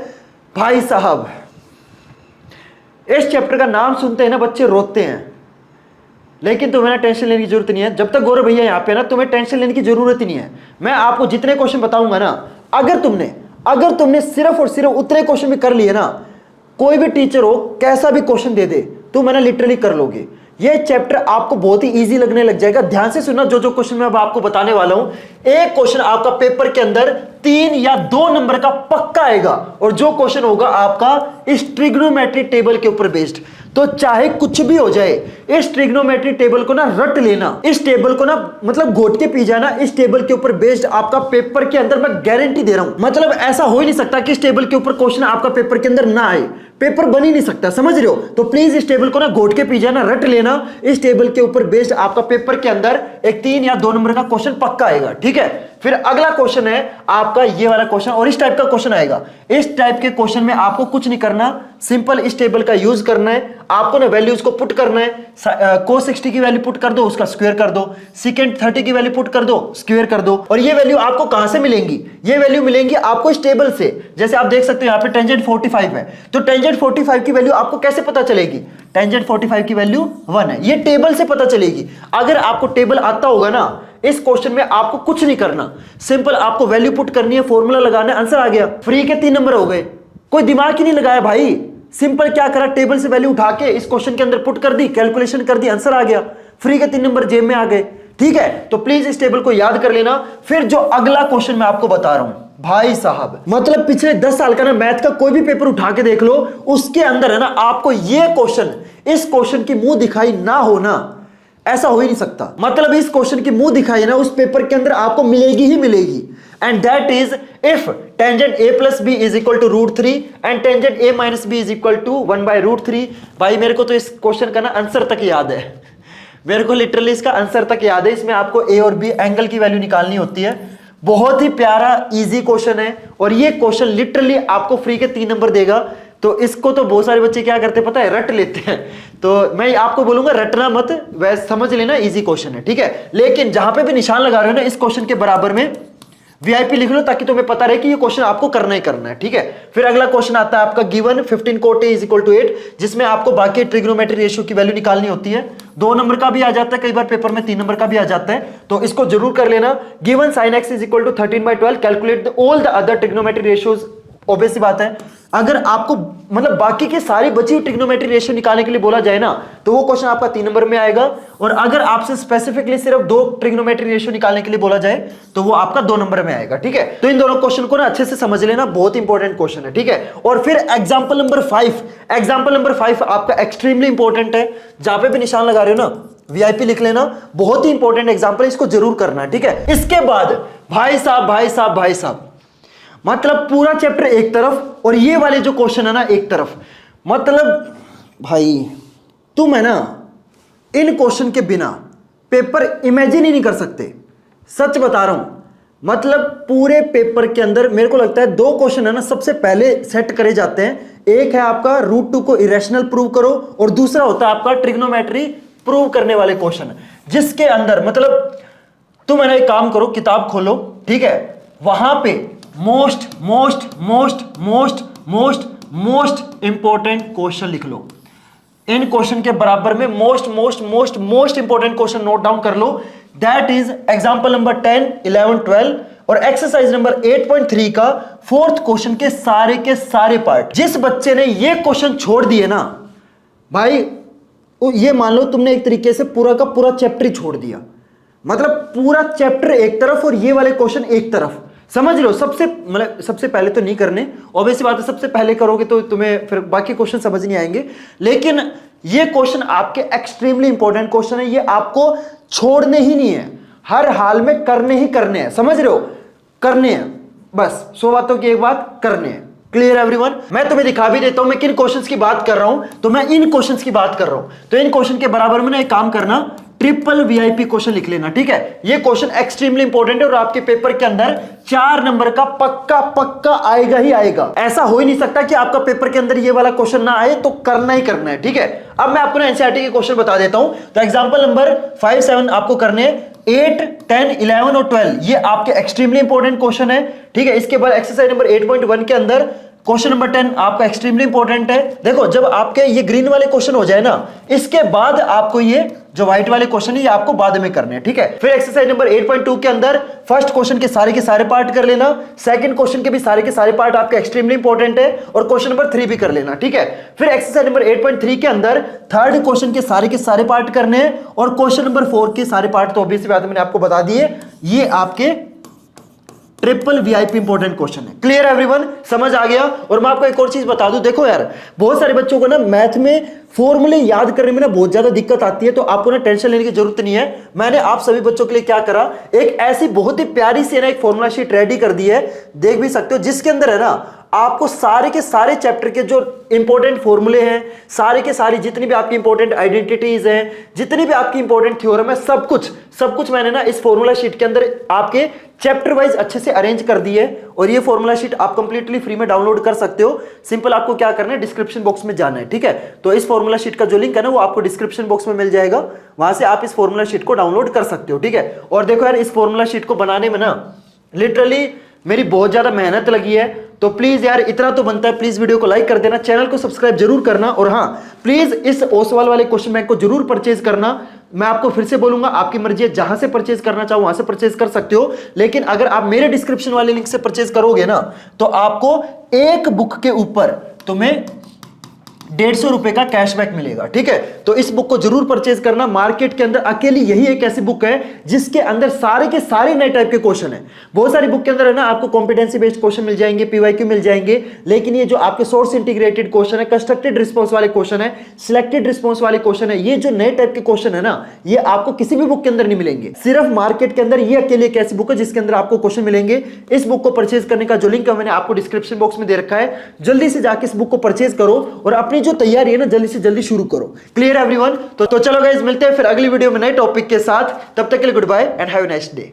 भाई साहब, इस चैप्टर का नाम सुनते हैं ना बच्चे रोते हैं, लेकिन तुम्हें ना टेंशन लेने की जरूरत नहीं है। जब तक गौरव भैया यहाँ पे ना, तुम्हें टेंशन लेने की जरूरत ही नहीं है। मैं आपको जितने क्वेश्चन बताऊंगा ना, अगर तुमने सिर्फ और सिर्फ उतने क्वेश्चन भी कर लिए ना, कोई भी टीचर हो कैसा भी क्वेश्चन दे दे, तुम ना लिटरली कर लोगे। ये चैप्टर आपको बहुत ही इजी लगने लग जाएगा। ध्यान से सुनना, जो जो क्वेश्चन मैं अब आपको बताने वाला हूं, एक क्वेश्चन आपका पेपर के अंदर 3 या 2 नंबर का पक्का आएगा, और जो क्वेश्चन होगा आपका इस ट्रिग्नोमेट्री टेबल के ऊपर बेस्ड। तो चाहे कुछ भी हो जाए, इस ट्रिग्नोमेट्री टेबल को ना रट लेना, इस टेबल को ना मतलब घोट के पी जाना। इस टेबल के ऊपर बेस्ड आपका पेपर के अंदर मैं गारंटी दे रहा हूं, मतलब ऐसा हो ही नहीं सकता कि इस टेबल के ऊपर क्वेश्चन आपका पेपर के अंदर ना आए, पेपर बन ही नहीं सकता, समझ रहे हो। तो प्लीज इस टेबल को ना घोट के पी जाना, रट लेना। इस टेबल के ऊपर बेस्ड आपका पेपर के अंदर एक 3 या 2 नंबर का क्वेश्चन पक्का आएगा, ठीक है। फिर अगला क्वेश्चन है आपका ये वाला क्वेश्चन, और इस टाइप का क्वेश्चन आएगा। इस टाइप के क्वेश्चन में आपको कुछ नहीं करना, सिंपल इस टेबल का यूज करना है। आपको ना वैल्यूज को पुट करना है। cos 60 की वैल्यू पुट कर दो, उसका स्क्वायर कर दो। secant 30 की वैल्यू पुट कर दो, स्क्वायर कर दो। और ये वैल्यू आपको कहां से मिलेंगी? ये वैल्यू मिलेंगी आपको इस टेबल से। जैसे आप देख सकते हो यहाँ पे टेंजेंट 45 है, तो टेंजेंट 45 की वैल्यू आपको कैसे पता चलेगी? टेंजेंट 45 की वैल्यू 1 है, ये टेबल से पता चलेगी। अगर आपको टेबल आता होगा ना, इस क्वेश्चन में आपको कुछ नहीं करना, सिंपल आपको वैल्यू पुट करनी है, फॉर्मूला लगाना है, आंसर आ गया। फ्री के 3 नंबर हो गए, कोई दिमाग ही नहीं लगाया भाई। सिंपल क्या करा, टेबल से वैल्यू उठा के इस क्वेश्चन के अंदर पुट कर दी, कैलकुलेशन कर दी, आंसर आ गया। फ्री के 3 नंबर जेब में आ गए, ठीक है। तो प्लीज इस टेबल को याद कर लेना। फिर जो अगला क्वेश्चन मैं आपको बता रहा हूं भाई साहब, मतलब पिछले 10 साल का ना मैथ का कोई भी पेपर उठा के देख लो, उसके अंदर है ना आपको ये क्वेश्चन, इस क्वेश्चन की मुंह दिखाई ना हो ना, ऐसा हो ही नहीं सकता। मतलब इस क्वेश्चन की मुंह दिखाई ना उस पेपर के अंदर आपको मिलेगी ही मिलेगी। And that is if tangent a plus b is equal to √3 and tangent a minus b is equal to 1/√3। भाई मेरे को तो इस क्वेश्चन का ना आंसर तक याद है, मेरे को लिटरली इसका आंसर तक याद है। इसमें आपको a और b एंगल की वैल्यू निकालनी होती है। बहुत ही प्यारा इजी क्वेश्चन है, और ये क्वेश्चन लिटरली आपको फ्री के 3 नंबर देगा। तो इसको तो बहुत सारे बच्चे क्या करते पता है, रट लेते हैं। तो मैं आपको बोलूंगा रटना मत, वैसे समझ लेना इजी क्वेश्चन है, ठीक है। लेकिन जहां पे भी निशान लगा रहे हो ना, इस क्वेश्चन के बराबर में वीआईपी लिख लो, ताकि तुम्हें पता रहे कि ये क्वेश्चन आपको करना ही करना है, ठीक है। फिर अगला क्वेश्चन आता है आपका गिवन 15 cot A = 8, जिसमें आपको बाकी ट्रिग्नोमेट्री रेशियो की वैल्यू निकालनी होती है। 2 नंबर का भी आ जाता है, कई बार पेपर में 3 नंबर का भी आ जाता है, तो इसको जरूर कर लेना। Given sin x = 13/12, calculate all the other trigonometry ratios. Obvious सी बात है, अगर आपको मतलब बाकी के सारी बची हुई ट्रिग्नोमेट्री रेशियो निकालने के लिए बोला जाए ना, तो वो क्वेश्चन आपका 3 नंबर में आएगा। और अगर आपसे स्पेसिफिकली सिर्फ 2 ट्रिग्नोमेट्री रेशियो निकालने के लिए बोला जाए, तो वो आपका 2 नंबर में आएगा, ठीक है। तो इन दोनों क्वेश्चन को ना अच्छे से समझ लेना, बहुत इंपॉर्टेंट क्वेश्चन है, ठीक है। और फिर एग्जाम्पल नंबर 5 आपका एक्सट्रीमली इंपॉर्टेंट है। जहां पे भी निशान लगा रहे हो ना, वीआईपी लिख लेना, बहुत ही इंपॉर्टेंट एग्जाम्पल, इसको जरूर करना है, ठीक है। इसके बाद भाई साहब मतलब पूरा चैप्टर एक तरफ और ये वाले जो क्वेश्चन है ना एक तरफ। मतलब भाई तुम है ना इन क्वेश्चन के बिना पेपर इमेजिन ही नहीं कर सकते, सच बता रहा हूं। मतलब पूरे पेपर के अंदर मेरे को लगता है 2 क्वेश्चन है ना सबसे पहले सेट करे जाते हैं। एक है आपका √2 को इरेशनल प्रूव करो, और दूसरा होता है आपका ट्रिग्नोमेट्री प्रूव करने वाले क्वेश्चन, जिसके अंदर मतलब तुम है ना एक काम करो, किताब खोलो, ठीक है, वहां पे मोस्ट इंपॉर्टेंट क्वेश्चन लिख लो। इन क्वेश्चन के बराबर में most important question note down कर लो। दैट इज एग्जांपल नंबर 10, 11, 12 और एक्सरसाइज नंबर 8.3 का 4th क्वेश्चन के सारे पार्ट। जिस बच्चे ने ये क्वेश्चन छोड़ दिए ना भाई, ये मान लो तुमने एक तरीके से पूरा का पूरा चैप्टर ही छोड़ दिया। मतलब पूरा चैप्टर एक तरफ और ये वाले क्वेश्चन एक तरफ, समझ लो। सबसे पहले तो नहीं करने, ऑब्वियस बात है, सबसे पहले करोगे तो तुम्हें फिर बाकी क्वेश्चन समझ नहीं आएंगे। लेकिन ये क्वेश्चन आपके एक्सट्रीमली इंपॉर्टेंट क्वेश्चन है, ये आपको छोड़ने ही नहीं है, हर हाल में करने ही करने हैं, समझ रहे हो, करने हैं बस। 100 बातों की एक बात करने हैं। Clear everyone? मैं तुम्हें दिखा भी देता हूं मैं किन क्वेश्चंस की बात कर रहा हूं, तो मैं इन क्वेश्चंस की बात कर रहा हूं। तो इन क्वेश्चन के बराबर में ना एक काम करना, ट्रिपल वीआईपी क्वेश्चन लिख लेना, ठीक है। ये क्वेश्चन एक्सट्रीमली इंपॉर्टेंट है और आपके पेपर के अंदर 4 नंबर का पक्का आएगा ही आएगा। ऐसा हो ही नहीं सकता कि आपका पेपर के अंदर ये वाला क्वेश्चन ना आए, तो करना ही करना है, ठीक है। अब मैं आपको एनसीईआरटी के क्वेश्चन बता देता हूं। तो एग्जांपल नंबर 5, 7 आपको करने, 8, 10, 11 और 12 ये आपके एक्सट्रीमली इंपॉर्टेंट क्वेश्चन है, ठीक है। इसके बाद एक्सरसाइज नंबर 8.1 के अंदर क्वेश्चन नंबर 10 आपका एक्सट्रीमली इंपॉर्टेंट है। देखो जब आपके ये ग्रीन वाले क्वेश्चन हो जाए ना, इसके बाद आपको ये जो व्हाइट वाले क्वेश्चन है ये आपको बाद में करने हैं, ठीक है। फिर एक्सरसाइज नंबर 8.2 के अंदर फर्स्ट क्वेश्चन के सारे पार्ट कर लेना, सेकंड क्वेश्चन के भी सारे पार्ट आपके एक्सट्रीमली इंपॉर्टेंट है, और क्वेश्चन नंबर 3 भी कर लेना, ठीक है। फिर एक्सरसाइज नंबर 8.3 के अंदर थर्ड क्वेश्चन के सारे पार्ट करने हैं, और क्वेश्चन नंबर 4 के सारे पार्ट तो ऑब्वियसली बात है मैंने आपको बता दिए, ये आपके ट्रिपल वीआईपी इंपॉर्टेंट क्वेश्चन है। क्लियर एवरीवन, समझ आ गया। और मैं आपको एक और चीज बता दूं, देखो यार बहुत सारे बच्चों को ना मैथ में फॉर्मूले याद करने में ना बहुत ज्यादा दिक्कत आती है, तो आपको ना टेंशन लेने की जरूरत नहीं है। मैंने आप सभी बच्चों के लिए क्या करा, एक ऐसी बहुत ही प्यारी सी ना एक फॉर्मूला शीट रेडी कर दी है, देख भी सकते हो, जिसके अंदर है ना आपको सारे के सारे चैप्टर के जो इंपॉर्टेंट फॉर्मूले हैं, सारे के सारी जितनी भी आपकी इंपॉर्टेंट आइडेंटिटीज हैं, जितनी भी आपकी इंपॉर्टेंट थ्योरम है, सब कुछ मैंने ना इस फॉर्मूला शीट के अंदर आपके चैप्टर वाइज अच्छे से अरेंज कर दी है। और ये फॉर्मूला शीट आप कंप्लीटली फ्री में डाउनलोड कर सकते हो। सिंपल आपको क्या करना है, डिस्क्रिप्शन बॉक्स में जाना है, ठीक है। तो इस फॉर्मूला शीट का जो लिंक है ना वो आपको डिस्क्रिप्शन बॉक्स में मिल जाएगा, वहां से आप इस फॉर्मूला शीट को डाउनलोड कर सकते हो, ठीक है। और देखो यार इस फॉर्मूला शीट को बनाने में ना लिटरली मेरी बहुत ज्यादा मेहनत लगी है, तो प्लीज यार इतना तो बनता है, प्लीज वीडियो को लाइक कर देना, चैनल को सब्सक्राइब जरूर करना, और हाँ प्लीज इस ओसवाल वाले क्वेश्चन बैंक को जरूर परचेज करना। मैं आपको फिर से बोलूंगा, आपकी मर्जी है, जहां से परचेज करना चाहो वहां से परचेज कर सकते हो, लेकिन अगर आप मेरे डिस्क्रिप्शन वाले लिंक से परचेज करोगे ना तो आपको एक बुक के ऊपर तुम्हें 150 रुपए का कैशबैक मिलेगा, ठीक है। तो इस बुक को जरूर परचेज करना। मार्केट के अंदर अकेली यही एक ऐसी बुक है जिसके अंदर सारे के सारे नए टाइप के क्वेश्चन है। बहुत सारी बुक के अंदर है ना आपको कॉम्पिटेंसी बेस्ड क्वेश्चन मिल जाएंगे, पीवाईक्यू मिल जाएंगे, लेकिन ये जो आपके सोर्स इंटीग्रेटेड क्वेश्चन है, कंस्ट्रक्टेड रिस्पॉन्स वाले क्वेश्चन है, सिलेक्टेड रिस्पॉन्स वाले क्वेश्चन है, ये जो नए टाइप के क्वेश्चन है ना ये आपको किसी भी बुक के अंदर नहीं मिलेंगे। सिर्फ मार्केट के अंदर ये अकेले एक ऐसी बुक है जिसके अंदर आपको क्वेश्चन मिलेंगे। इस बुक को परचेज करने का जो लिंक है मैंने आपको डिस्क्रिप्शन बॉक्स में दे रखा है, जल्दी से जाके इस बुक को परचेज करो और अपनी जो तैयारी है ना जल्दी से जल्दी शुरू करो। क्लियर एवरीवन, तो चलो गाइस मिलते हैं फिर अगली वीडियो में नए टॉपिक के साथ। तब तक के लिए goodbye and have a nice day.